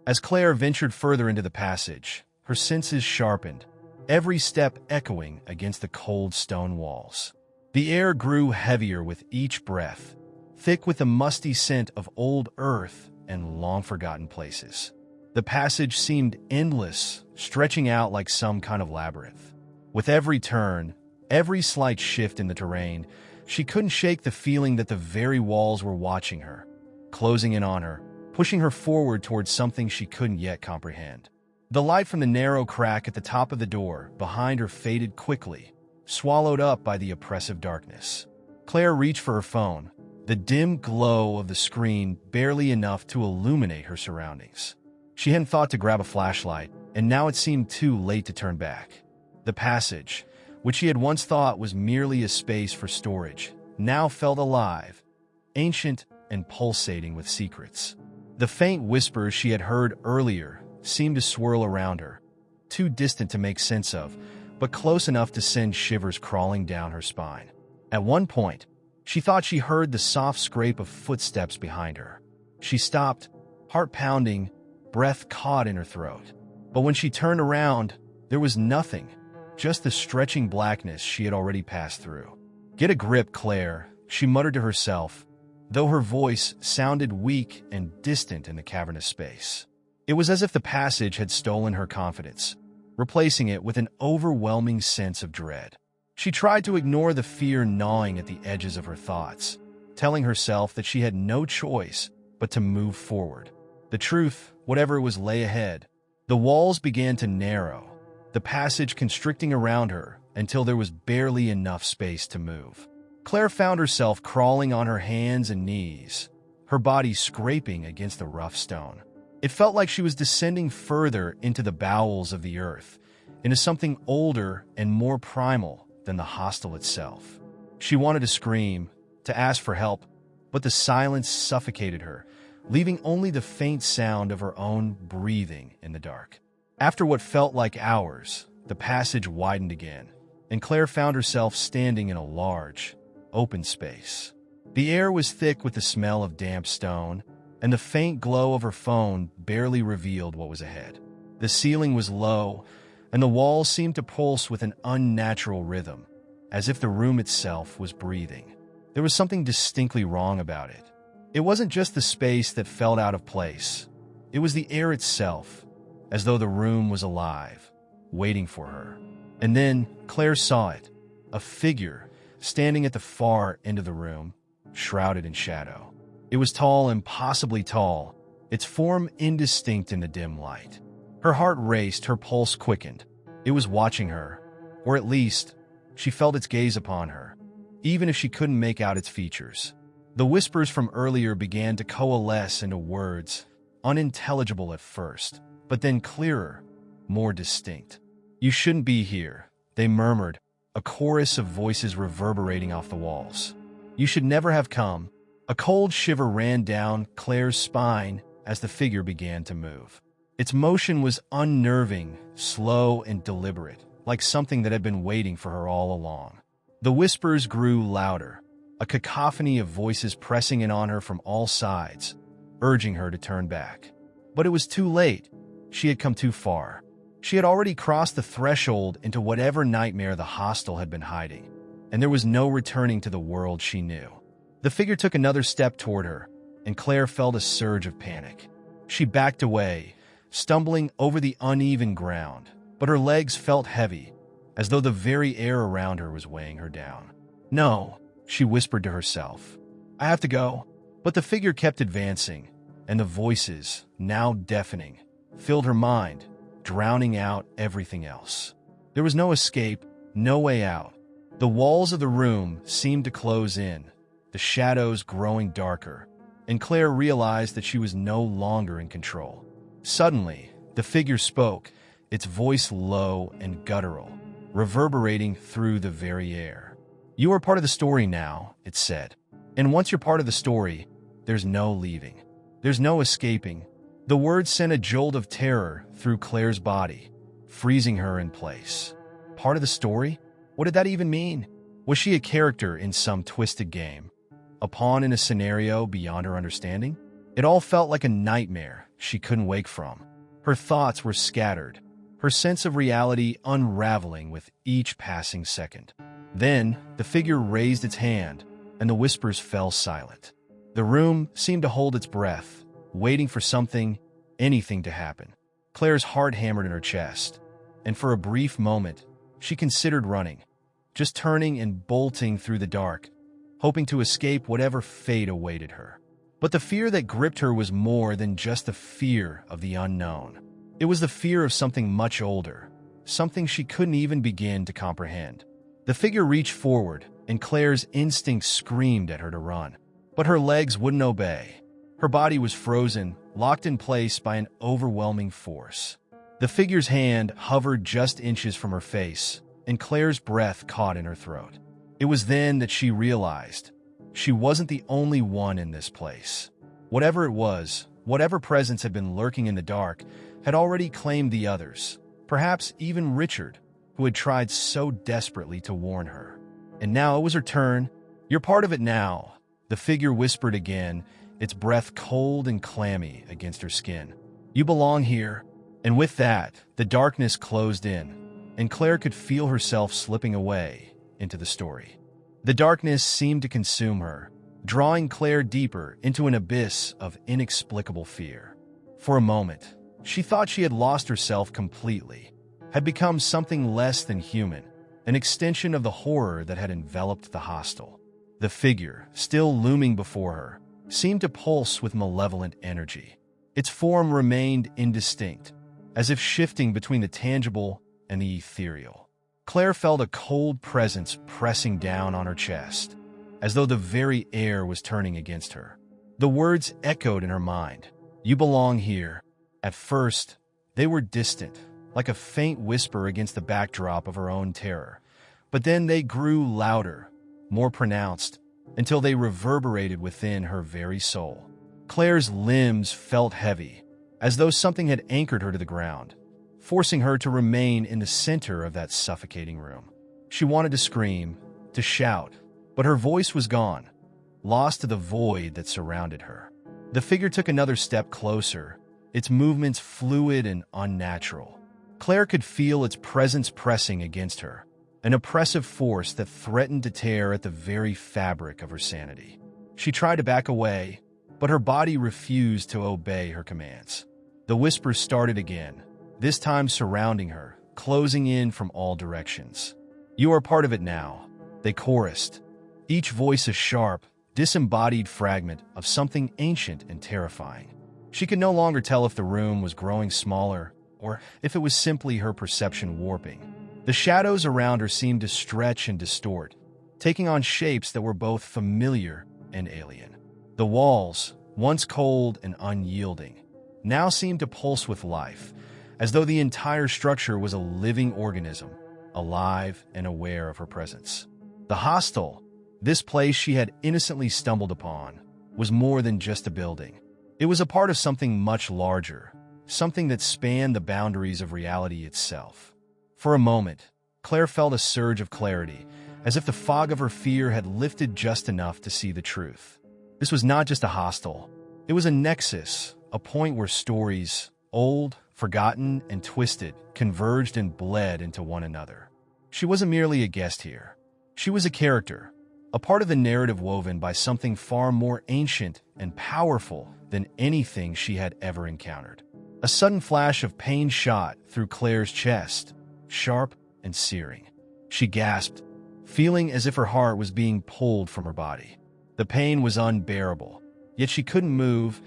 As Claire ventured further into the passage, her senses sharpened, every step echoing against the cold stone walls. The air grew heavier with each breath, thick with the musty scent of old earth and long-forgotten places. The passage seemed endless, stretching out like some kind of labyrinth. With every turn, every slight shift in the terrain, she couldn't shake the feeling that the very walls were watching her, closing in on her, pushing her forward towards something she couldn't yet comprehend. The light from the narrow crack at the top of the door behind her faded quickly, swallowed up by the oppressive darkness. Claire reached for her phone, the dim glow of the screen barely enough to illuminate her surroundings. She hadn't thought to grab a flashlight, and now it seemed too late to turn back. The passage, which she had once thought was merely a space for storage, now felt alive, ancient and pulsating with secrets. The faint whispers she had heard earlier seemed to swirl around her, too distant to make sense of, but close enough to send shivers crawling down her spine. At one point, she thought she heard the soft scrape of footsteps behind her. She stopped, heart pounding, breath caught in her throat. But when she turned around, there was nothing, just the stretching blackness she had already passed through. "Get a grip, Claire," she muttered to herself, though her voice sounded weak and distant in the cavernous space. It was as if the passage had stolen her confidence, replacing it with an overwhelming sense of dread. She tried to ignore the fear gnawing at the edges of her thoughts, telling herself that she had no choice but to move forward. The truth, whatever it was, lay ahead. The walls began to narrow, the passage constricting around her until there was barely enough space to move. Claire found herself crawling on her hands and knees, her body scraping against the rough stone. It felt like she was descending further into the bowels of the earth, into something older and more primal than the hostel itself. She wanted to scream, to ask for help, but the silence suffocated her, leaving only the faint sound of her own breathing in the dark. After what felt like hours, the passage widened again, and Claire found herself standing in a large, open space. The air was thick with the smell of damp stone, and the faint glow of her phone barely revealed what was ahead. The ceiling was low, and the walls seemed to pulse with an unnatural rhythm, as if the room itself was breathing. There was something distinctly wrong about it. It wasn't just the space that felt out of place. It was the air itself, as though the room was alive, waiting for her. And then Claire saw it, a figure standing at the far end of the room, shrouded in shadow. It was tall, impossibly tall, its form indistinct in the dim light. Her heart raced, her pulse quickened. It was watching her, or at least, she felt its gaze upon her, even if she couldn't make out its features. The whispers from earlier began to coalesce into words, unintelligible at first, but then clearer, more distinct. "You shouldn't be here," they murmured, a chorus of voices reverberating off the walls. "You should never have come." A cold shiver ran down Claire's spine as the figure began to move. Its motion was unnerving, slow and deliberate, like something that had been waiting for her all along. The whispers grew louder, a cacophony of voices pressing in on her from all sides, urging her to turn back. But it was too late. She had come too far. She had already crossed the threshold into whatever nightmare the hostel had been hiding, and there was no returning to the world she knew. The figure took another step toward her, and Claire felt a surge of panic. She backed away, stumbling over the uneven ground, but her legs felt heavy, as though the very air around her was weighing her down. "No," she whispered to herself. "I have to go." But the figure kept advancing, and the voices, now deafening, filled her mind, drowning out everything else. There was no escape, no way out. The walls of the room seemed to close in, the shadows growing darker, and Claire realized that she was no longer in control. Suddenly, the figure spoke, its voice low and guttural, reverberating through the very air. "You are part of the story now," it said. "And once you're part of the story, there's no leaving. There's no escaping." The words sent a jolt of terror through Claire's body, freezing her in place. Part of the story? What did that even mean? Was she a character in some twisted game? A pawn in a scenario beyond her understanding? It all felt like a nightmare she couldn't wake from. Her thoughts were scattered, her sense of reality unraveling with each passing second. Then, the figure raised its hand, and the whispers fell silent. The room seemed to hold its breath, waiting for something, anything to happen. Claire's heart hammered in her chest, and for a brief moment, she considered running, just turning and bolting through the dark, hoping to escape whatever fate awaited her. But the fear that gripped her was more than just the fear of the unknown. It was the fear of something much older, something she couldn't even begin to comprehend. The figure reached forward, and Claire's instinct screamed at her to run. But her legs wouldn't obey. Her body was frozen, locked in place by an overwhelming force. The figure's hand hovered just inches from her face, and Claire's breath caught in her throat. It was then that she realized she wasn't the only one in this place. Whatever it was, whatever presence had been lurking in the dark, had already claimed the others, perhaps even Richard, who had tried so desperately to warn her. And now it was her turn. "You're part of it now," the figure whispered again, its breath cold and clammy against her skin. "You belong here." And with that, the darkness closed in, and Claire could feel herself slipping away into the story. The darkness seemed to consume her, drawing Claire deeper into an abyss of inexplicable fear. For a moment, she thought she had lost herself completely, had become something less than human, an extension of the horror that had enveloped the hostel. The figure, still looming before her, seemed to pulse with malevolent energy. Its form remained indistinct, as if shifting between the tangible and the ethereal. Claire felt a cold presence pressing down on her chest, as though the very air was turning against her. The words echoed in her mind, "You belong here." At first, they were distant, like a faint whisper against the backdrop of her own terror. But then they grew louder, more pronounced, until they reverberated within her very soul. Claire's limbs felt heavy, as though something had anchored her to the ground, forcing her to remain in the center of that suffocating room. She wanted to scream, to shout, but her voice was gone, lost to the void that surrounded her. The figure took another step closer, its movements fluid and unnatural. Claire could feel its presence pressing against her, an oppressive force that threatened to tear at the very fabric of her sanity. She tried to back away, but her body refused to obey her commands. The whispers started again, this time surrounding her, closing in from all directions. "You are part of it now," they chorused, each voice a sharp, disembodied fragment of something ancient and terrifying. She could no longer tell if the room was growing smaller or if it was simply her perception warping. The shadows around her seemed to stretch and distort, taking on shapes that were both familiar and alien. The walls, once cold and unyielding, now seemed to pulse with life, as though the entire structure was a living organism, alive and aware of her presence. The hostel, this place she had innocently stumbled upon, was more than just a building. It was a part of something much larger, something that spanned the boundaries of reality itself. For a moment, Claire felt a surge of clarity, as if the fog of her fear had lifted just enough to see the truth. This was not just a hostel. It was a nexus, a point where stories, old, forgotten, and twisted, converged and bled into one another. She wasn't merely a guest here. She was a character, a part of the narrative woven by something far more ancient and powerful than anything she had ever encountered. A sudden flash of pain shot through Claire's chest, sharp and searing. She gasped, feeling as if her heart was being pulled from her body. The pain was unbearable, yet she couldn't move,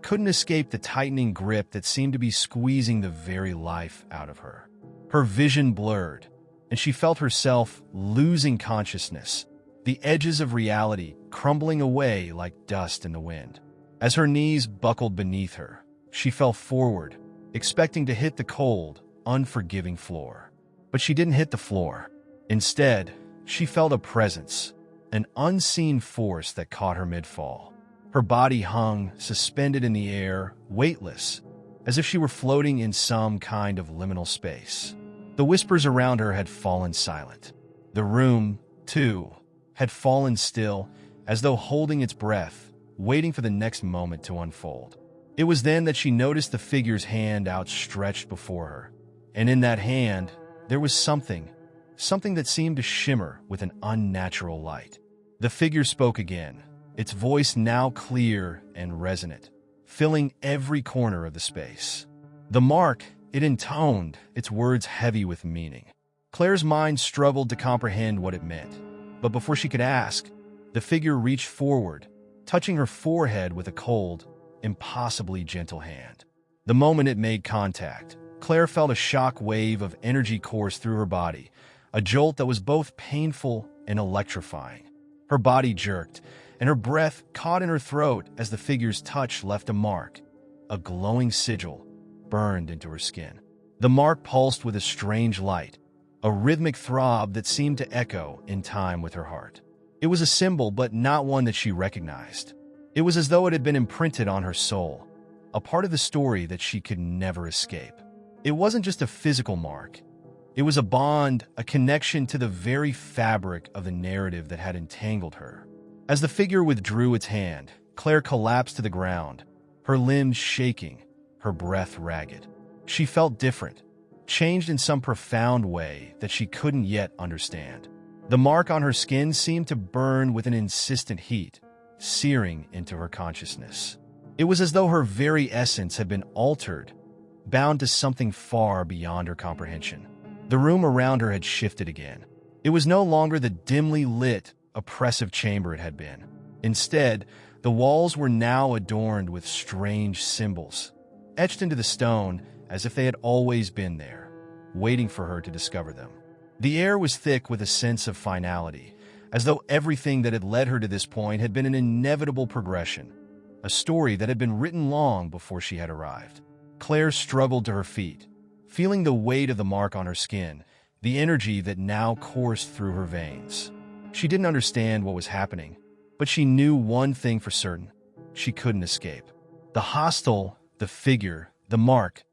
couldn't escape the tightening grip that seemed to be squeezing the very life out of her. Her vision blurred, and she felt herself losing consciousness, the edges of reality crumbling away like dust in the wind. As her knees buckled beneath her, she fell forward, expecting to hit the cold, unforgiving floor. But she didn't hit the floor. Instead, she felt a presence, an unseen force that caught her mid-fall. Her body hung, suspended in the air, weightless, as if she were floating in some kind of liminal space. The whispers around her had fallen silent. The room, too, had fallen still, as though holding its breath, waiting for the next moment to unfold. It was then that she noticed the figure's hand outstretched before her, and in that hand, there was something that seemed to shimmer with an unnatural light. The figure spoke again, its voice now clear and resonant, filling every corner of the space. The mark, it intoned, its words heavy with meaning. Claire's mind struggled to comprehend what it meant, but before she could ask, the figure reached forward, touching her forehead with a cold, impossibly gentle hand. The moment it made contact, Claire felt a shock wave of energy course through her body, a jolt that was both painful and electrifying. Her body jerked, and her breath caught in her throat as the figure's touch left a mark. A glowing sigil burned into her skin. The mark pulsed with a strange light, a rhythmic throb that seemed to echo in time with her heart. It was a symbol, but not one that she recognized. It was as though it had been imprinted on her soul, a part of the story that she could never escape. It wasn't just a physical mark. It was a bond, a connection to the very fabric of the narrative that had entangled her. As the figure withdrew its hand, Claire collapsed to the ground, her limbs shaking, her breath ragged. She felt different, changed in some profound way that she couldn't yet understand. The mark on her skin seemed to burn with an insistent heat, searing into her consciousness. It was as though her very essence had been altered, bound to something far beyond her comprehension. The room around her had shifted again. It was no longer the dimly lit, oppressive chamber it had been. Instead, the walls were now adorned with strange symbols, etched into the stone as if they had always been there, waiting for her to discover them. The air was thick with a sense of finality, as though everything that had led her to this point had been an inevitable progression, a story that had been written long before she had arrived. Claire struggled to her feet, feeling the weight of the mark on her skin, the energy that now coursed through her veins. She didn't understand what was happening, but she knew one thing for certain: she couldn't escape. The hostel, the figure, the mark,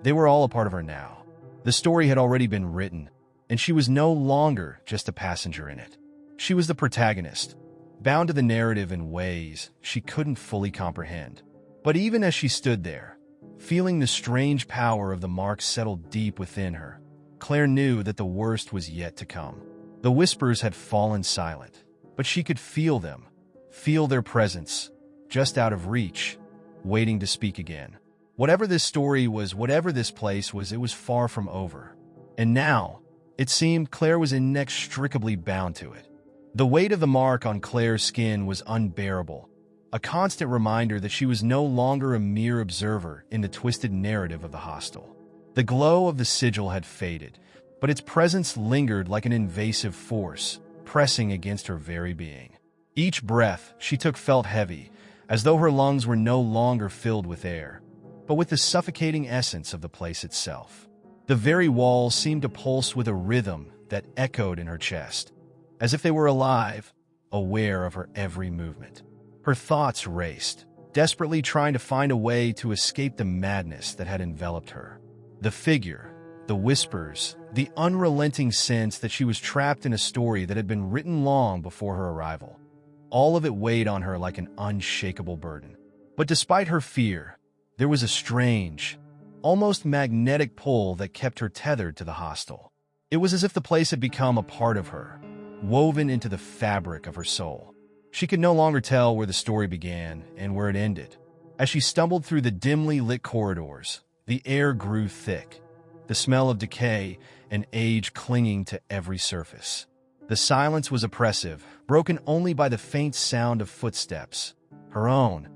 they were all a part of her now. The story had already been written, and she was no longer just a passenger in it. She was the protagonist, bound to the narrative in ways she couldn't fully comprehend. But even as she stood there, feeling the strange power of the mark settle deep within her, Claire knew that the worst was yet to come. The whispers had fallen silent, but she could feel them, feel their presence, just out of reach, waiting to speak again. Whatever this story was, whatever this place was, it was far from over. And now, it seemed Claire was inextricably bound to it. The weight of the mark on Claire's skin was unbearable, a constant reminder that she was no longer a mere observer in the twisted narrative of the hostel. The glow of the sigil had faded, but its presence lingered like an invasive force, pressing against her very being. Each breath she took felt heavy, as though her lungs were no longer filled with air, but with the suffocating essence of the place itself. The very walls seemed to pulse with a rhythm that echoed in her chest, as if they were alive, aware of her every movement. Her thoughts raced, desperately trying to find a way to escape the madness that had enveloped her. The figure, the whispers, the unrelenting sense that she was trapped in a story that had been written long before her arrival. All of it weighed on her like an unshakable burden. But despite her fear, there was a strange, almost magnetic pull that kept her tethered to the hostel. It was as if the place had become a part of her, woven into the fabric of her soul. She could no longer tell where the story began and where it ended. As she stumbled through the dimly lit corridors, the air grew thick, the smell of decay and age clinging to every surface. The silence was oppressive, broken only by the faint sound of footsteps, her own,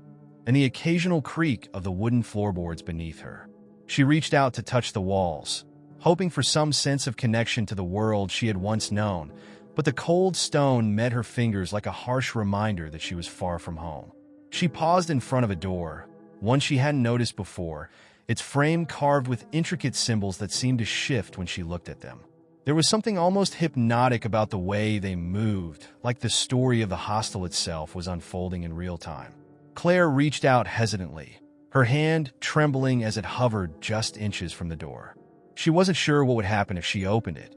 and the occasional creak of the wooden floorboards beneath her. She reached out to touch the walls, hoping for some sense of connection to the world she had once known, but the cold stone met her fingers like a harsh reminder that she was far from home. She paused in front of a door, one she hadn't noticed before, its frame carved with intricate symbols that seemed to shift when she looked at them. There was something almost hypnotic about the way they moved, like the story of the hostel itself was unfolding in real time. Claire reached out hesitantly, her hand trembling as it hovered just inches from the door. She wasn't sure what would happen if she opened it,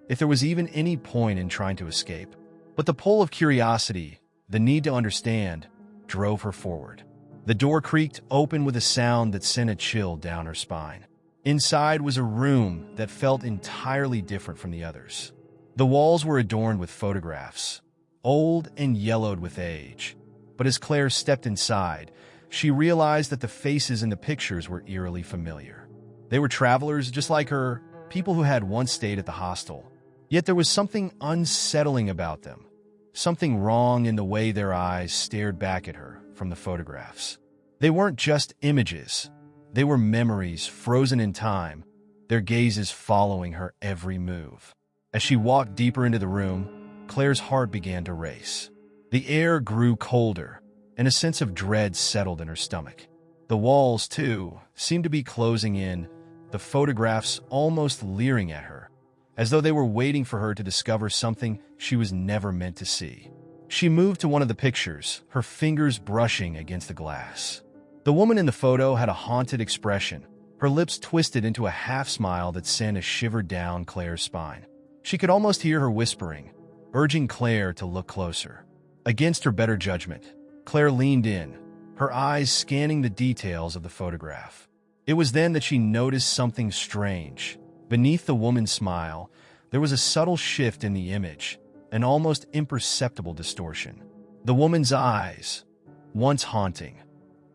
if there was even any point in trying to escape. But the pull of curiosity, the need to understand, drove her forward. The door creaked open with a sound that sent a chill down her spine. Inside was a room that felt entirely different from the others. The walls were adorned with photographs, old and yellowed with age. But as Claire stepped inside, she realized that the faces in the pictures were eerily familiar. They were travelers just like her, people who had once stayed at the hostel. Yet there was something unsettling about them, something wrong in the way their eyes stared back at her, from the photographs. They weren't just images. They were memories frozen in time, their gazes following her every move. As she walked deeper into the room, Claire's heart began to race. The air grew colder, and a sense of dread settled in her stomach. The walls, too, seemed to be closing in, the photographs almost leering at her, as though they were waiting for her to discover something she was never meant to see. She moved to one of the pictures, her fingers brushing against the glass. The woman in the photo had a haunted expression, her lips twisted into a half-smile that sent a shiver down Claire's spine. She could almost hear her whispering, urging Claire to look closer. Against her better judgment, Claire leaned in, her eyes scanning the details of the photograph. It was then that she noticed something strange. Beneath the woman's smile, there was a subtle shift in the image, an almost imperceptible distortion. The woman's eyes, once haunting,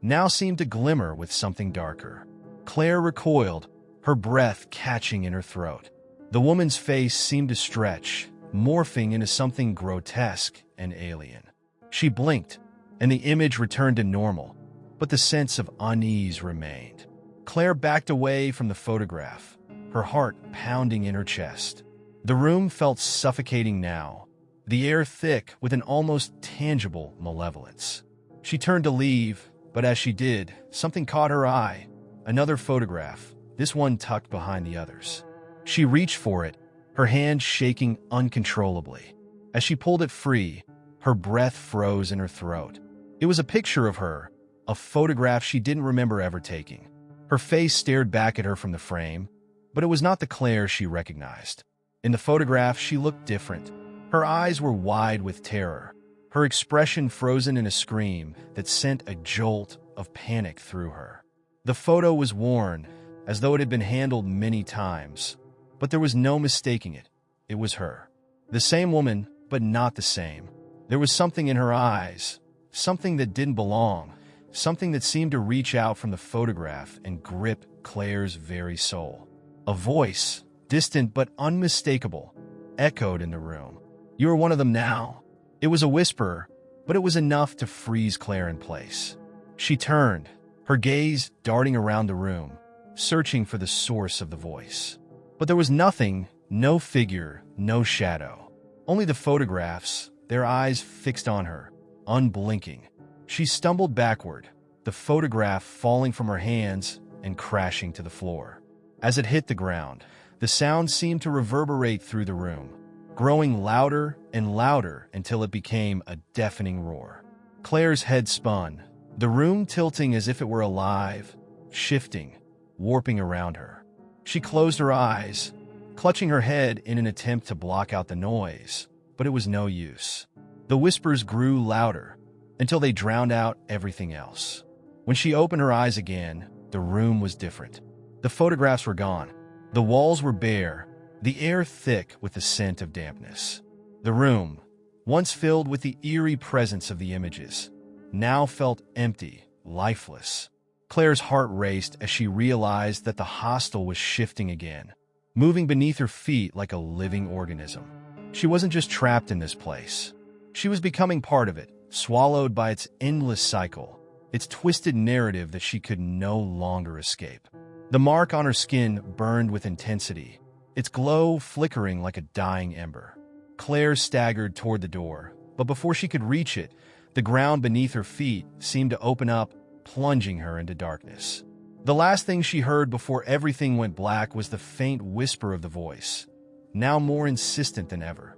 now seemed to glimmer with something darker. Claire recoiled, her breath catching in her throat. The woman's face seemed to stretch, morphing into something grotesque and alien. She blinked, and the image returned to normal, but the sense of unease remained. Claire backed away from the photograph, her heart pounding in her chest. The room felt suffocating now, the air thick with an almost tangible malevolence. She turned to leave, but as she did, something caught her eye. Another photograph, this one tucked behind the others. She reached for it, her hand shaking uncontrollably. As she pulled it free, her breath froze in her throat. It was a picture of her, a photograph she didn't remember ever taking. Her face stared back at her from the frame, but it was not the Claire she recognized. In the photograph, she looked different. Her eyes were wide with terror, her expression frozen in a scream that sent a jolt of panic through her. The photo was worn, as though it had been handled many times, but there was no mistaking it. It was her. The same woman, but not the same. There was something in her eyes, something that didn't belong, something that seemed to reach out from the photograph and grip Claire's very soul. A voice, distant but unmistakable, echoed in the room. "You are one of them now." It was a whisper, but it was enough to freeze Claire in place. She turned, her gaze darting around the room, searching for the source of the voice. But there was nothing, no figure, no shadow. Only the photographs, their eyes fixed on her, unblinking. She stumbled backward, the photograph falling from her hands and crashing to the floor. As it hit the ground, the sound seemed to reverberate through the room, growing louder and louder until it became a deafening roar. Claire's head spun, the room tilting as if it were alive, shifting, warping around her. She closed her eyes, clutching her head in an attempt to block out the noise, but it was no use. The whispers grew louder, until they drowned out everything else. When she opened her eyes again, the room was different. The photographs were gone. The walls were bare, the air thick with the scent of dampness. The room, once filled with the eerie presence of the images, now felt empty, lifeless. Claire's heart raced as she realized that the hostel was shifting again, moving beneath her feet like a living organism. She wasn't just trapped in this place. She was becoming part of it, swallowed by its endless cycle, its twisted narrative that she could no longer escape. The mark on her skin burned with intensity, its glow flickering like a dying ember. Claire staggered toward the door, but before she could reach it, the ground beneath her feet seemed to open up, plunging her into darkness. The last thing she heard before everything went black was the faint whisper of the voice, now more insistent than ever.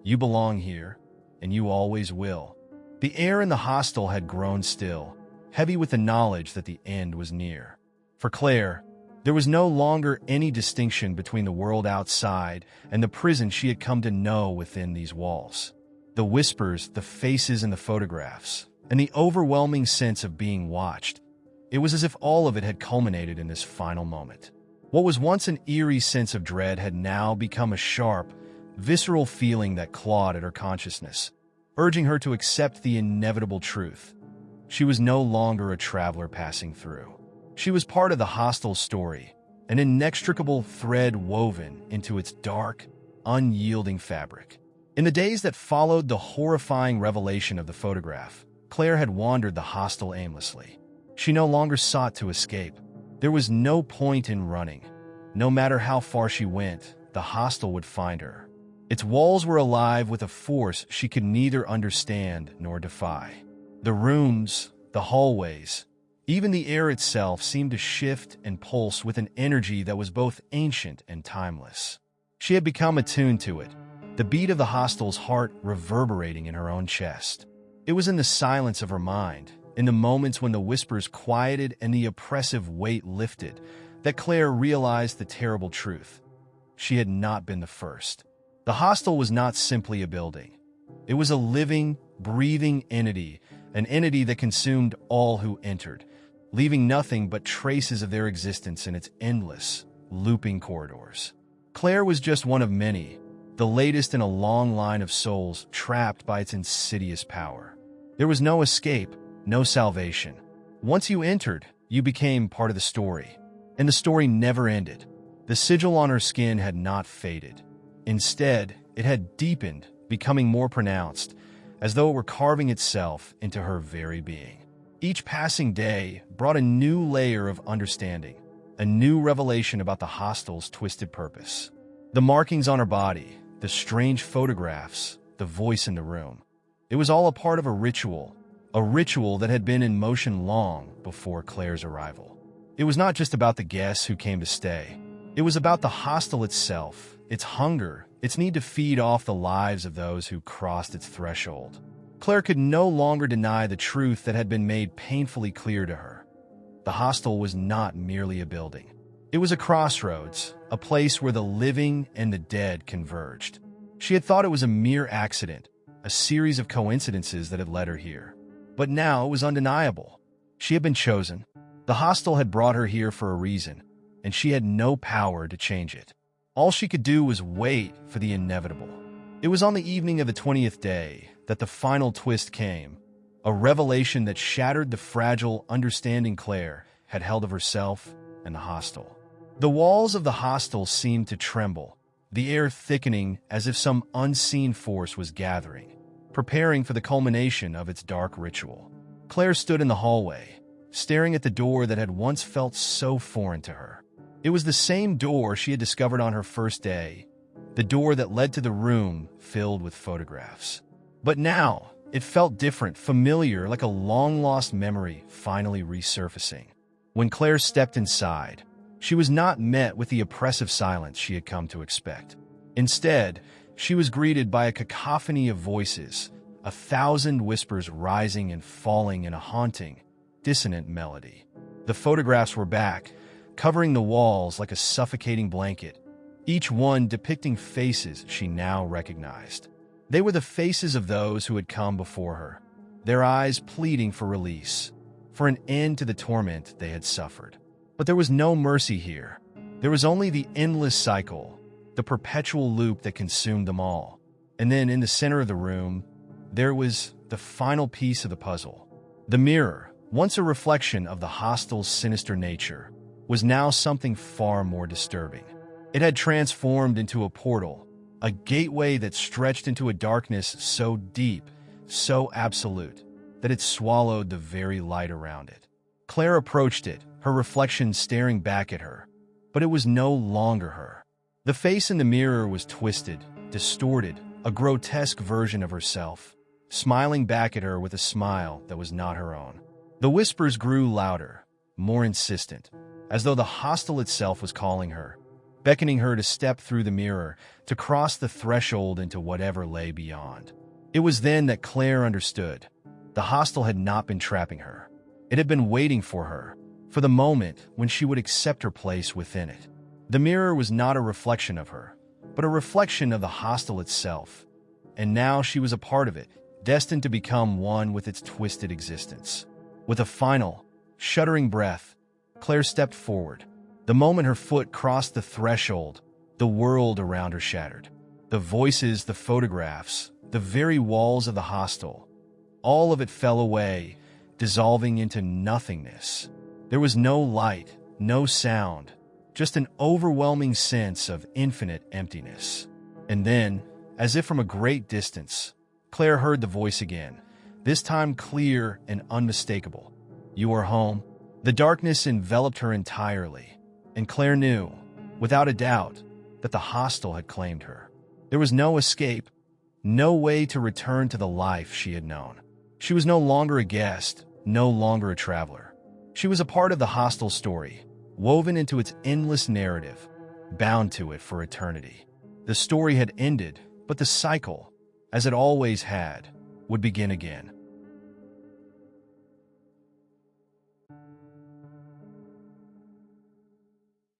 "You belong here, and you always will." The air in the hostel had grown still, heavy with the knowledge that the end was near. For Claire, there was no longer any distinction between the world outside and the prison she had come to know within these walls. The whispers, the faces in the photographs, and the overwhelming sense of being watched. It was as if all of it had culminated in this final moment. What was once an eerie sense of dread had now become a sharp, visceral feeling that clawed at her consciousness, urging her to accept the inevitable truth. She was no longer a traveler passing through. She was part of the hostel's story, an inextricable thread woven into its dark, unyielding fabric. In the days that followed the horrifying revelation of the photograph, Claire had wandered the hostel aimlessly. She no longer sought to escape. There was no point in running. No matter how far she went, the hostel would find her. Its walls were alive with a force she could neither understand nor defy. The rooms, the hallways, even the air itself seemed to shift and pulse with an energy that was both ancient and timeless. She had become attuned to it, the beat of the hostel's heart reverberating in her own chest. It was in the silence of her mind, in the moments when the whispers quieted and the oppressive weight lifted, that Claire realized the terrible truth. She had not been the first. The hostel was not simply a building. It was a living, breathing entity, an entity that consumed all who entered, leaving nothing but traces of their existence in its endless, looping corridors. Claire was just one of many, the latest in a long line of souls trapped by its insidious power. There was no escape, no salvation. Once you entered, you became part of the story. And the story never ended. The sigil on her skin had not faded. Instead, it had deepened, becoming more pronounced, as though it were carving itself into her very being. Each passing day brought a new layer of understanding, a new revelation about the hostel's twisted purpose. The markings on her body, the strange photographs, the voice in the room. It was all a part of a ritual that had been in motion long before Claire's arrival. It was not just about the guests who came to stay. It was about the hostel itself, its hunger, its need to feed off the lives of those who crossed its threshold. Claire could no longer deny the truth that had been made painfully clear to her. The hostel was not merely a building. It was a crossroads, a place where the living and the dead converged. She had thought it was a mere accident, a series of coincidences that had led her here. But now it was undeniable. She had been chosen. The hostel had brought her here for a reason, and she had no power to change it. All she could do was wait for the inevitable. It was on the evening of the 20th day that the final twist came, a revelation that shattered the fragile understanding Claire had held of herself and the hostel. The walls of the hostel seemed to tremble, the air thickening as if some unseen force was gathering, preparing for the culmination of its dark ritual. Claire stood in the hallway, staring at the door that had once felt so foreign to her. It was the same door she had discovered on her first day, the door that led to the room filled with photographs. But now, it felt different, familiar, like a long-lost memory finally resurfacing. When Claire stepped inside, she was not met with the oppressive silence she had come to expect. Instead, she was greeted by a cacophony of voices, 1,000 whispers rising and falling in a haunting, dissonant melody. The photographs were back, covering the walls like a suffocating blanket, each one depicting faces she now recognized. They were the faces of those who had come before her, their eyes pleading for release, for an end to the torment they had suffered. But there was no mercy here. There was only the endless cycle, the perpetual loop that consumed them all. And then in the center of the room, there was the final piece of the puzzle. The mirror, once a reflection of the hostel's sinister nature, was now something far more disturbing. It had transformed into a portal, a gateway that stretched into a darkness so deep, so absolute, that it swallowed the very light around it. Claire approached it, her reflection staring back at her, but it was no longer her. The face in the mirror was twisted, distorted, a grotesque version of herself, smiling back at her with a smile that was not her own. The whispers grew louder, more insistent, as though the hostel itself was calling her, beckoning her to step through the mirror, to cross the threshold into whatever lay beyond. It was then that Claire understood. The hostel had not been trapping her. It had been waiting for her, for the moment when she would accept her place within it. The mirror was not a reflection of her, but a reflection of the hostel itself, and now she was a part of it, destined to become one with its twisted existence. With a final, shuddering breath, Claire stepped forward. The moment her foot crossed the threshold, the world around her shattered. The voices, the photographs, the very walls of the hostel, all of it fell away, dissolving into nothingness. There was no light, no sound, just an overwhelming sense of infinite emptiness. And then, as if from a great distance, Claire heard the voice again, this time clear and unmistakable. "You are home." The darkness enveloped her entirely, and Claire knew, without a doubt, that the hostel had claimed her. There was no escape, no way to return to the life she had known. She was no longer a guest, no longer a traveler. She was a part of the hostel story, woven into its endless narrative, bound to it for eternity. The story had ended, but the cycle, as it always had, would begin again.